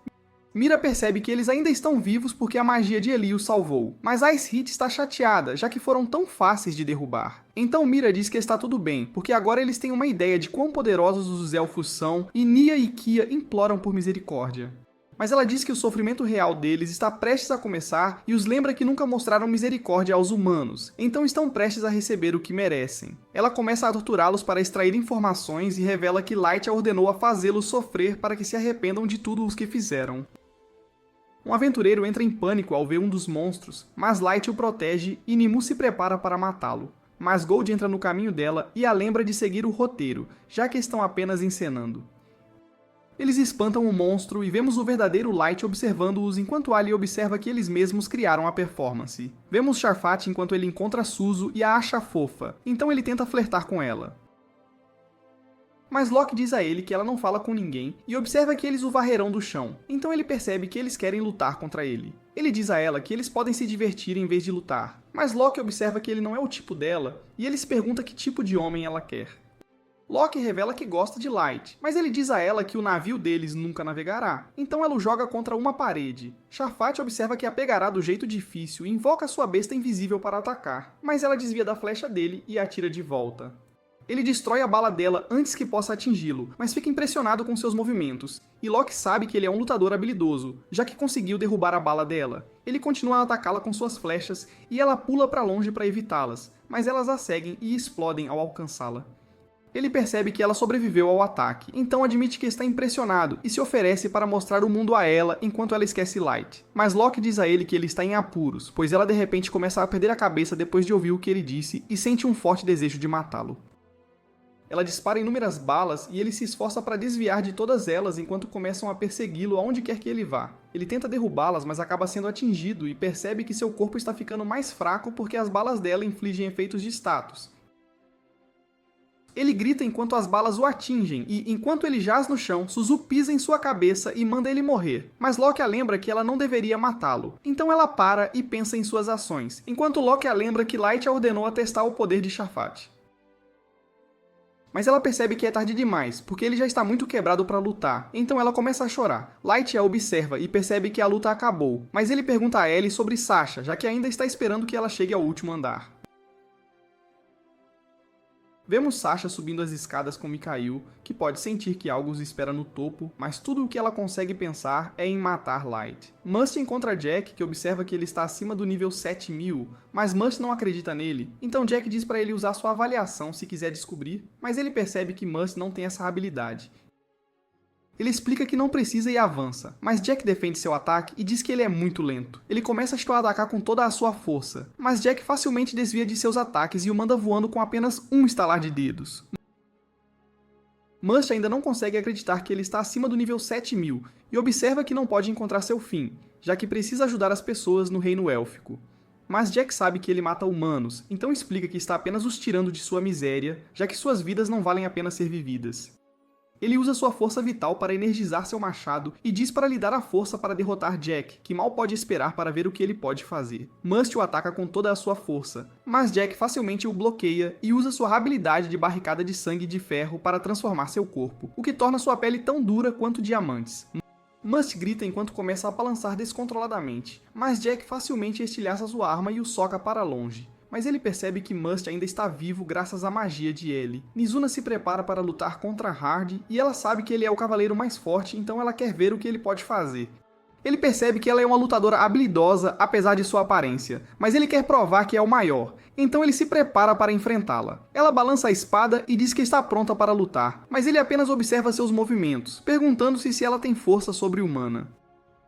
Mira percebe que eles ainda estão vivos porque a magia de Eli os salvou, mas Icehit está chateada, já que foram tão fáceis de derrubar. Então Mira diz que está tudo bem, porque agora eles têm uma ideia de quão poderosos os elfos são, e Nia e Kia imploram por misericórdia. Mas ela diz que o sofrimento real deles está prestes a começar e os lembra que nunca mostraram misericórdia aos humanos, então estão prestes a receber o que merecem. Ela começa a torturá-los para extrair informações e revela que Light a ordenou a fazê-los sofrer para que se arrependam de tudo o que fizeram. Um aventureiro entra em pânico ao ver um dos monstros, mas Light o protege e Nimue se prepara para matá-lo. Mas Gold entra no caminho dela e a lembra de seguir o roteiro, já que estão apenas encenando. Eles espantam o monstro e vemos o verdadeiro Light observando-os enquanto Ali observa que eles mesmos criaram a performance. Vemos Shafat enquanto ele encontra Suzu e a acha fofa, então ele tenta flertar com ela. Mas Locke diz a ele que ela não fala com ninguém e observa que eles o varrerão do chão, então ele percebe que eles querem lutar contra ele. Ele diz a ela que eles podem se divertir em vez de lutar, mas Locke observa que ele não é o tipo dela e ele se pergunta que tipo de homem ela quer. Locke revela que gosta de Light, mas ele diz a ela que o navio deles nunca navegará, então ela o joga contra uma parede. Shafat observa que a pegará do jeito difícil e invoca sua besta invisível para atacar, mas ela desvia da flecha dele e atira de volta. Ele destrói a bala dela antes que possa atingi-lo, mas fica impressionado com seus movimentos, e Locke sabe que ele é um lutador habilidoso, já que conseguiu derrubar a bala dela. Ele continua a atacá-la com suas flechas e ela pula para longe para evitá-las, mas elas a seguem e explodem ao alcançá-la. Ele percebe que ela sobreviveu ao ataque, então admite que está impressionado e se oferece para mostrar o mundo a ela enquanto ela esquece Light. Mas Locke diz a ele que ele está em apuros, pois ela de repente começa a perder a cabeça depois de ouvir o que ele disse e sente um forte desejo de matá-lo. Ela dispara inúmeras balas e ele se esforça para desviar de todas elas enquanto começam a persegui-lo aonde quer que ele vá. Ele tenta derrubá-las, mas acaba sendo atingido e percebe que seu corpo está ficando mais fraco porque as balas dela infligem efeitos de status. Ele grita enquanto as balas o atingem e, enquanto ele jaz no chão, Suzu pisa em sua cabeça e manda ele morrer. Mas Locke a lembra que ela não deveria matá-lo. Então ela para e pensa em suas ações, enquanto Locke a lembra que Light a ordenou a testar o poder de Shafat. Mas ela percebe que é tarde demais, porque ele já está muito quebrado para lutar, então ela começa a chorar. Light a observa e percebe que a luta acabou, mas ele pergunta a Ellie sobre Sasha, já que ainda está esperando que ela chegue ao último andar. Vemos Sasha subindo as escadas com Mikhail, que pode sentir que algo os espera no topo, mas tudo o que ela consegue pensar é em matar Light. Must encontra Jack, que observa que ele está acima do nível 7000, mas Must não acredita nele, então Jack diz para ele usar sua avaliação se quiser descobrir, mas ele percebe que Must não tem essa habilidade. Ele explica que não precisa e avança, mas Jack defende seu ataque e diz que ele é muito lento. Ele começa a atacar com toda a sua força, mas Jack facilmente desvia de seus ataques e o manda voando com apenas um estalar de dedos. Must ainda não consegue acreditar que ele está acima do nível 7000 e observa que não pode encontrar seu fim, já que precisa ajudar as pessoas no reino élfico. Mas Jack sabe que ele mata humanos, então explica que está apenas os tirando de sua miséria, já que suas vidas não valem a pena ser vividas. Ele usa sua força vital para energizar seu machado e diz para lhe dar a força para derrotar Jack, que mal pode esperar para ver o que ele pode fazer. Must o ataca com toda a sua força, mas Jack facilmente o bloqueia e usa sua habilidade de barricada de sangue de ferro para transformar seu corpo, o que torna sua pele tão dura quanto diamantes. Must grita enquanto começa a balançar descontroladamente, mas Jack facilmente estilhaça sua arma e o soca para longe. Mas ele percebe que Must ainda está vivo graças à magia de Ellie. Nizuna se prepara para lutar contra Hard e ela sabe que ele é o cavaleiro mais forte, então ela quer ver o que ele pode fazer. Ele percebe que ela é uma lutadora habilidosa, apesar de sua aparência, mas ele quer provar que é o maior, então ele se prepara para enfrentá-la. Ela balança a espada e diz que está pronta para lutar, mas ele apenas observa seus movimentos, perguntando-se se ela tem força sobre-humana.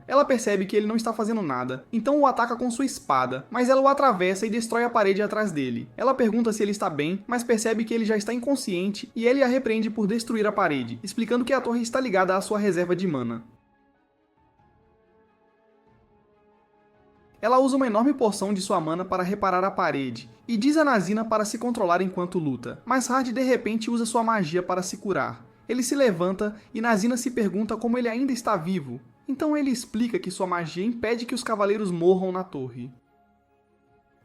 Ela percebe que ele não está fazendo nada, então o ataca com sua espada, mas ela o atravessa e destrói a parede atrás dele. Ela pergunta se ele está bem, mas percebe que ele já está inconsciente e ele a repreende por destruir a parede, explicando que a torre está ligada à sua reserva de mana. Ela usa uma enorme porção de sua mana para reparar a parede, e diz a Nazina para se controlar enquanto luta, mas Hard de repente usa sua magia para se curar. Ele se levanta e Nazina se pergunta como ele ainda está vivo. Então ele explica que sua magia impede que os cavaleiros morram na torre.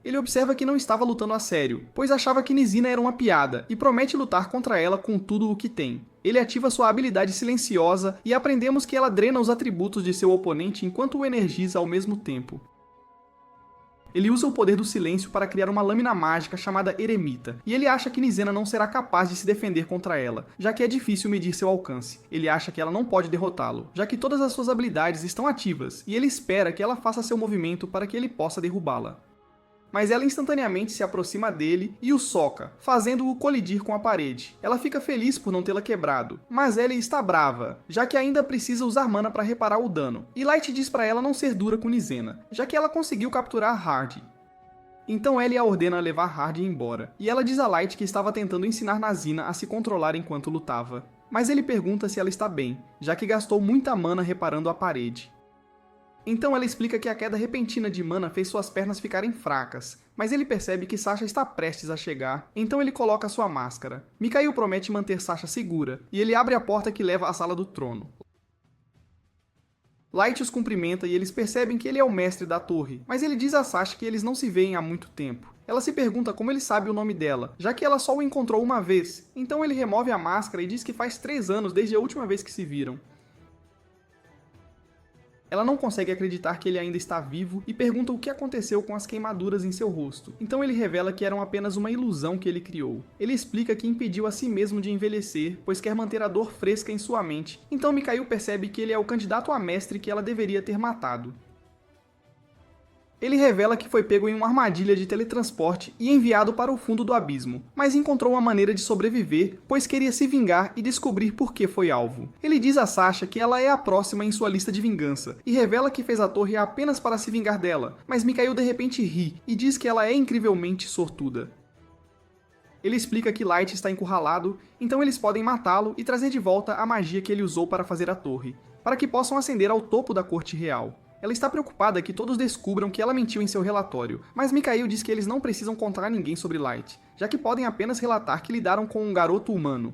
Ele observa que não estava lutando a sério, pois achava que Nizina era uma piada, e promete lutar contra ela com tudo o que tem. Ele ativa sua habilidade silenciosa e aprendemos que ela drena os atributos de seu oponente enquanto o energiza ao mesmo tempo. Ele usa o poder do silêncio para criar uma lâmina mágica chamada Eremita, e ele acha que Nizena não será capaz de se defender contra ela, já que é difícil medir seu alcance. Ele acha que ela não pode derrotá-lo, já que todas as suas habilidades estão ativas, e ele espera que ela faça seu movimento para que ele possa derrubá-la. Mas ela instantaneamente se aproxima dele e o soca, fazendo-o colidir com a parede. Ela fica feliz por não tê-la quebrado, mas Ellie está brava, já que ainda precisa usar mana para reparar o dano. E Light diz para ela não ser dura com Nizena, já que ela conseguiu capturar Hard. Então Ellie a ordena levar Hard embora, e ela diz a Light que estava tentando ensinar Nazina a se controlar enquanto lutava. Mas ele pergunta se ela está bem, já que gastou muita mana reparando a parede. Então ela explica que a queda repentina de mana fez suas pernas ficarem fracas, mas ele percebe que Sasha está prestes a chegar, então ele coloca sua máscara. Mikhail promete manter Sasha segura, e ele abre a porta que leva à sala do trono. Light os cumprimenta e eles percebem que ele é o mestre da torre, mas ele diz a Sasha que eles não se veem há muito tempo. Ela se pergunta como ele sabe o nome dela, já que ela só o encontrou uma vez, então ele remove a máscara e diz que faz 3 anos desde a última vez que se viram. Ela não consegue acreditar que ele ainda está vivo e pergunta o que aconteceu com as queimaduras em seu rosto. Então ele revela que eram apenas uma ilusão que ele criou. Ele explica que impediu a si mesmo de envelhecer, pois quer manter a dor fresca em sua mente. Então Mikhail percebe que ele é o candidato a mestre que ela deveria ter matado. Ele revela que foi pego em uma armadilha de teletransporte e enviado para o fundo do abismo, mas encontrou uma maneira de sobreviver, pois queria se vingar e descobrir por que foi alvo. Ele diz a Sasha que ela é a próxima em sua lista de vingança, e revela que fez a torre apenas para se vingar dela, mas Mikhail de repente ri e diz que ela é incrivelmente sortuda. Ele explica que Light está encurralado, então eles podem matá-lo e trazer de volta a magia que ele usou para fazer a torre, para que possam ascender ao topo da corte real. Ela está preocupada que todos descubram que ela mentiu em seu relatório, mas Mikhail diz que eles não precisam contar a ninguém sobre Light, já que podem apenas relatar que lidaram com um garoto humano.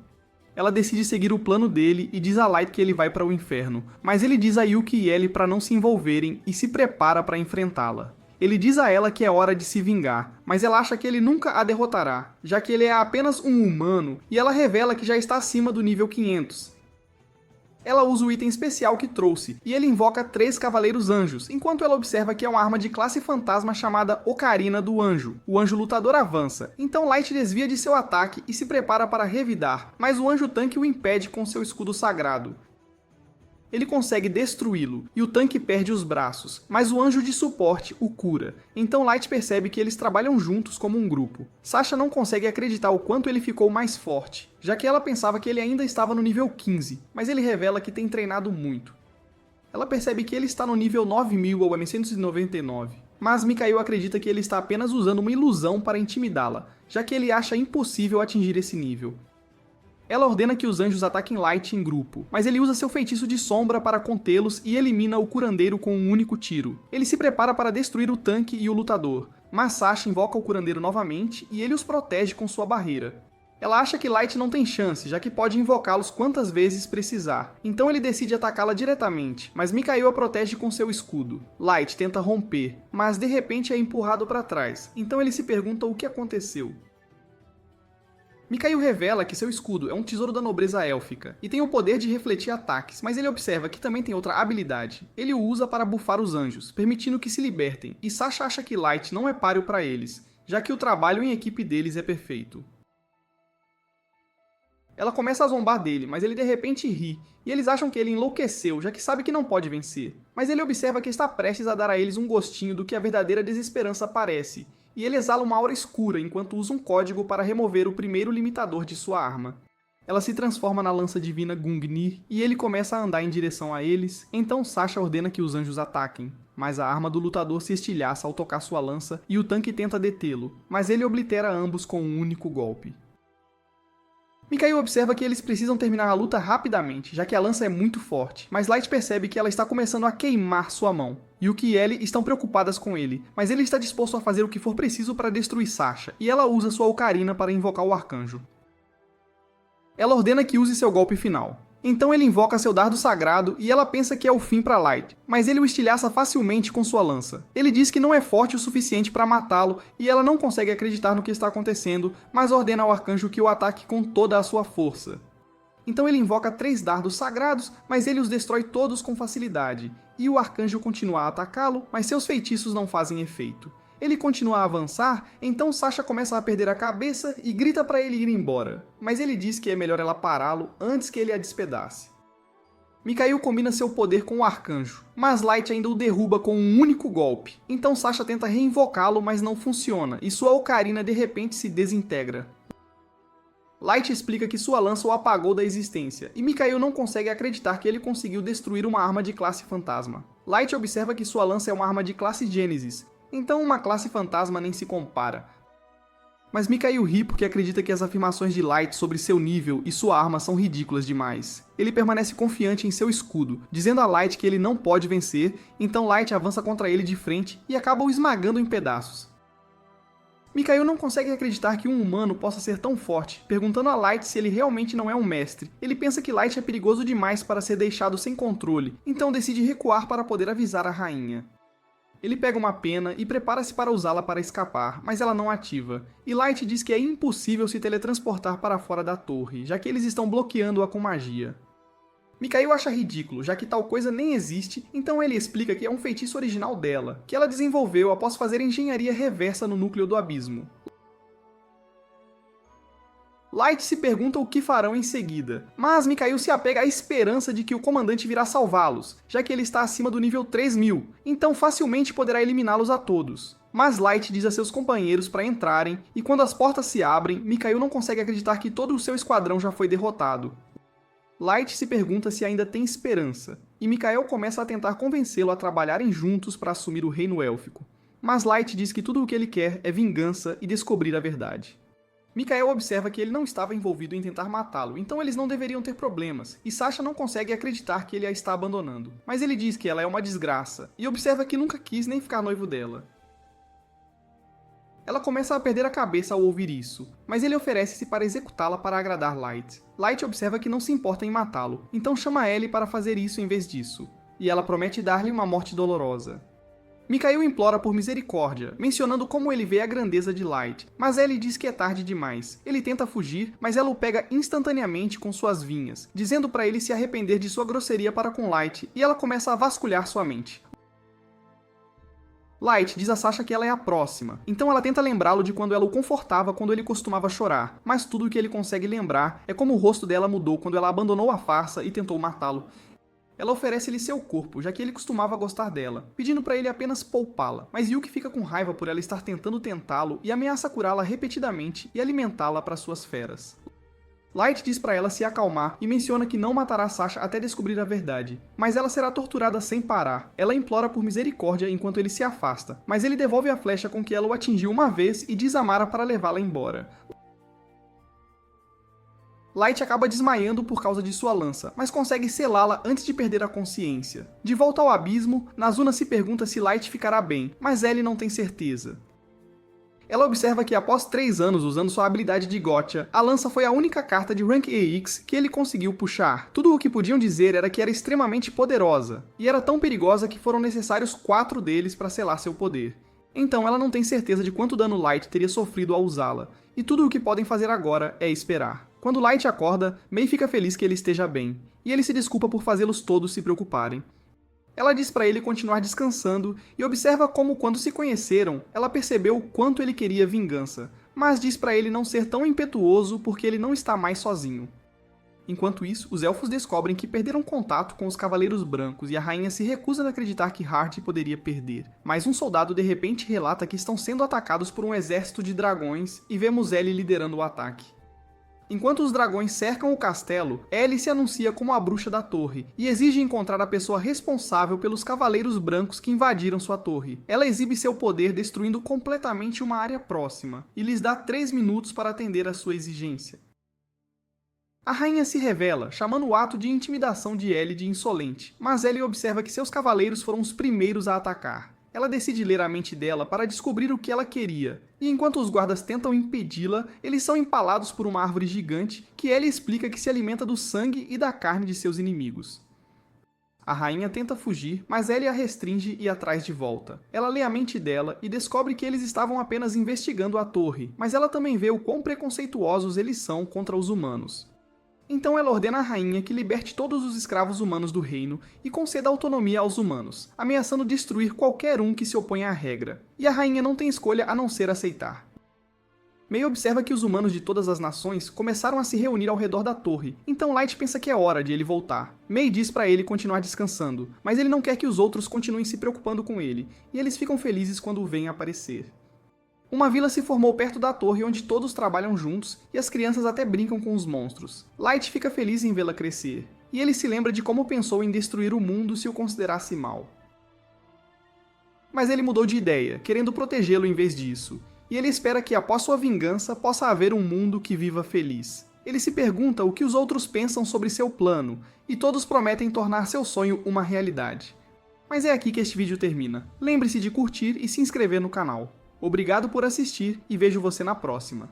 Ela decide seguir o plano dele e diz a Light que ele vai para o inferno, mas ele diz a Yuki e Ellie para não se envolverem e se prepara para enfrentá-la. Ele diz a ela que é hora de se vingar, mas ela acha que ele nunca a derrotará, já que ele é apenas um humano, e ela revela que já está acima do nível 500. Ela usa o item especial que trouxe, e ele invoca 3 Cavaleiros Anjos, enquanto ela observa que é uma arma de classe fantasma chamada Ocarina do Anjo. O anjo lutador avança, então Light desvia de seu ataque e se prepara para revidar, mas o anjo tanque o impede com seu escudo sagrado. Ele consegue destruí-lo, e o tanque perde os braços, mas o anjo de suporte o cura. Então Light percebe que eles trabalham juntos como um grupo. Sasha não consegue acreditar o quanto ele ficou mais forte, já que ela pensava que ele ainda estava no nível 15, mas ele revela que tem treinado muito. Ela percebe que ele está no nível 9000 ou 999, mas Mikhail acredita que ele está apenas usando uma ilusão para intimidá-la, já que ele acha impossível atingir esse nível. Ela ordena que os anjos ataquem Light em grupo, mas ele usa seu feitiço de sombra para contê-los e elimina o curandeiro com um único tiro. Ele se prepara para destruir o tanque e o lutador, mas Sasha invoca o curandeiro novamente e ele os protege com sua barreira. Ela acha que Light não tem chance, já que pode invocá-los quantas vezes precisar, então ele decide atacá-la diretamente, mas Mikhail a protege com seu escudo. Light tenta romper, mas de repente é empurrado para trás, então ele se pergunta o que aconteceu. Mikhail revela que seu escudo é um tesouro da nobreza élfica, e tem o poder de refletir ataques, mas ele observa que também tem outra habilidade. Ele o usa para bufar os anjos, permitindo que se libertem, e Sasha acha que Light não é páreo para eles, já que o trabalho em equipe deles é perfeito. Ela começa a zombar dele, mas ele de repente ri, e eles acham que ele enlouqueceu, já que sabe que não pode vencer. Mas ele observa que está prestes a dar a eles um gostinho do que a verdadeira desesperança parece, e ele exala uma aura escura enquanto usa um código para remover o primeiro limitador de sua arma. Ela se transforma na lança divina Gungnir e ele começa a andar em direção a eles, então Sasha ordena que os anjos ataquem. Mas a arma do lutador se estilhaça ao tocar sua lança e o tanque tenta detê-lo, mas ele oblitera ambos com um único golpe. Mikhail observa que eles precisam terminar a luta rapidamente, já que a lança é muito forte, mas Light percebe que ela está começando a queimar sua mão. Yuki e Ellie estão preocupadas com ele, mas ele está disposto a fazer o que for preciso para destruir Sasha, e ela usa sua ocarina para invocar o arcanjo. Ela ordena que use seu golpe final. Então ele invoca seu dardo sagrado e ela pensa que é o fim para Light, mas ele o estilhaça facilmente com sua lança. Ele diz que não é forte o suficiente para matá-lo e ela não consegue acreditar no que está acontecendo, mas ordena ao arcanjo que o ataque com toda a sua força. Então ele invoca 3 dardos sagrados, mas ele os destrói todos com facilidade, e o arcanjo continua a atacá-lo, mas seus feitiços não fazem efeito. Ele continua a avançar, então Sasha começa a perder a cabeça e grita para ele ir embora, mas ele diz que é melhor ela pará-lo antes que ele a despedace. Mikhail combina seu poder com o arcanjo, mas Light ainda o derruba com um único golpe, então Sasha tenta reinvocá-lo, mas não funciona, e sua ocarina de repente se desintegra. Light explica que sua lança o apagou da existência, e Mikhail não consegue acreditar que ele conseguiu destruir uma arma de classe fantasma. Light observa que sua lança é uma arma de classe Gênesis, então uma classe fantasma nem se compara. Mas Mikhail ri porque acredita que as afirmações de Light sobre seu nível e sua arma são ridículas demais. Ele permanece confiante em seu escudo, dizendo a Light que ele não pode vencer, então Light avança contra ele de frente e acaba o esmagando em pedaços. Mikhail não consegue acreditar que um humano possa ser tão forte, perguntando a Light se ele realmente não é um mestre. Ele pensa que Light é perigoso demais para ser deixado sem controle, então decide recuar para poder avisar a rainha. Ele pega uma pena e prepara-se para usá-la para escapar, mas ela não ativa. E Light diz que é impossível se teletransportar para fora da torre, já que eles estão bloqueando-a com magia. Mikhail acha ridículo, já que tal coisa nem existe, então ele explica que é um feitiço original dela, que ela desenvolveu após fazer engenharia reversa no núcleo do abismo. Light se pergunta o que farão em seguida, mas Mikhail se apega à esperança de que o comandante virá salvá-los, já que ele está acima do nível 3000, então facilmente poderá eliminá-los a todos. Mas Light diz a seus companheiros para entrarem, e quando as portas se abrem, Mikhail não consegue acreditar que todo o seu esquadrão já foi derrotado. Light se pergunta se ainda tem esperança, e Mikhail começa a tentar convencê-lo a trabalharem juntos para assumir o reino élfico. Mas Light diz que tudo o que ele quer é vingança e descobrir a verdade. Mikhail observa que ele não estava envolvido em tentar matá-lo, então eles não deveriam ter problemas, e Sasha não consegue acreditar que ele a está abandonando. Mas ele diz que ela é uma desgraça, e observa que nunca quis nem ficar noivo dela. Ela começa a perder a cabeça ao ouvir isso, mas ele oferece-se para executá-la para agradar Light. Light observa que não se importa em matá-lo, então chama Ellie para fazer isso em vez disso, e ela promete dar-lhe uma morte dolorosa. Mikhail implora por misericórdia, mencionando como ele vê a grandeza de Light, mas Ellie diz que é tarde demais. Ele tenta fugir, mas ela o pega instantaneamente com suas vinhas, dizendo para ele se arrepender de sua grosseria para com Light, e ela começa a vasculhar sua mente. Light diz a Sasha que ela é a próxima, então ela tenta lembrá-lo de quando ela o confortava quando ele costumava chorar, mas tudo o que ele consegue lembrar é como o rosto dela mudou quando ela abandonou a farsa e tentou matá-lo. Ela oferece-lhe seu corpo, já que ele costumava gostar dela, pedindo para ele apenas poupá-la, mas Yuki fica com raiva por ela estar tentando tentá-lo e ameaça curá-la repetidamente e alimentá-la para suas feras. Light diz para ela se acalmar e menciona que não matará Sasha até descobrir a verdade, mas ela será torturada sem parar. Ela implora por misericórdia enquanto ele se afasta, mas ele devolve a flecha com que ela o atingiu uma vez e diz a Mara para levá-la embora. Light acaba desmaiando por causa de sua lança, mas consegue selá-la antes de perder a consciência. De volta ao abismo, Nazuna se pergunta se Light ficará bem, mas Ellie não tem certeza. Ela observa que após 3 anos usando sua habilidade de Gotcha, a lança foi a única carta de Rank EX que ele conseguiu puxar. Tudo o que podiam dizer era que era extremamente poderosa, e era tão perigosa que foram necessários 4 deles para selar seu poder. Então ela não tem certeza de quanto dano Light teria sofrido ao usá-la, e tudo o que podem fazer agora é esperar. Quando Light acorda, Mei fica feliz que ele esteja bem, e ele se desculpa por fazê-los todos se preocuparem. Ela diz para ele continuar descansando e observa como, quando se conheceram, ela percebeu o quanto ele queria vingança, mas diz para ele não ser tão impetuoso porque ele não está mais sozinho. Enquanto isso, os elfos descobrem que perderam contato com os Cavaleiros Brancos e a rainha se recusa a acreditar que Hart poderia perder. Mas um soldado de repente relata que estão sendo atacados por um exército de dragões e vemos Ellie liderando o ataque. Enquanto os dragões cercam o castelo, Ellie se anuncia como a bruxa da torre e exige encontrar a pessoa responsável pelos Cavaleiros Brancos que invadiram sua torre. Ela exibe seu poder destruindo completamente uma área próxima e lhes dá 3 minutos para atender a sua exigência. A rainha se revela, chamando o ato de intimidação de Ellie de insolente, mas Ellie observa que seus cavaleiros foram os primeiros a atacar. Ela decide ler a mente dela para descobrir o que ela queria, e enquanto os guardas tentam impedi-la, eles são empalados por uma árvore gigante que Ellie explica que se alimenta do sangue e da carne de seus inimigos. A rainha tenta fugir, mas Ellie a restringe e a traz de volta. Ela lê a mente dela e descobre que eles estavam apenas investigando a torre, mas ela também vê o quão preconceituosos eles são contra os humanos. Então ela ordena à rainha que liberte todos os escravos humanos do reino e conceda autonomia aos humanos, ameaçando destruir qualquer um que se oponha à regra. E a rainha não tem escolha a não ser aceitar. Mei observa que os humanos de todas as nações começaram a se reunir ao redor da torre, então Light pensa que é hora de ele voltar. Mei diz para ele continuar descansando, mas ele não quer que os outros continuem se preocupando com ele, e eles ficam felizes quando o veem aparecer. Uma vila se formou perto da torre onde todos trabalham juntos e as crianças até brincam com os monstros. Light fica feliz em vê-la crescer, e ele se lembra de como pensou em destruir o mundo se o considerasse mal. Mas ele mudou de ideia, querendo protegê-lo em vez disso, e ele espera que após sua vingança possa haver um mundo que viva feliz. Ele se pergunta o que os outros pensam sobre seu plano, e todos prometem tornar seu sonho uma realidade. Mas é aqui que este vídeo termina. Lembre-se de curtir e se inscrever no canal. Obrigado por assistir e vejo você na próxima.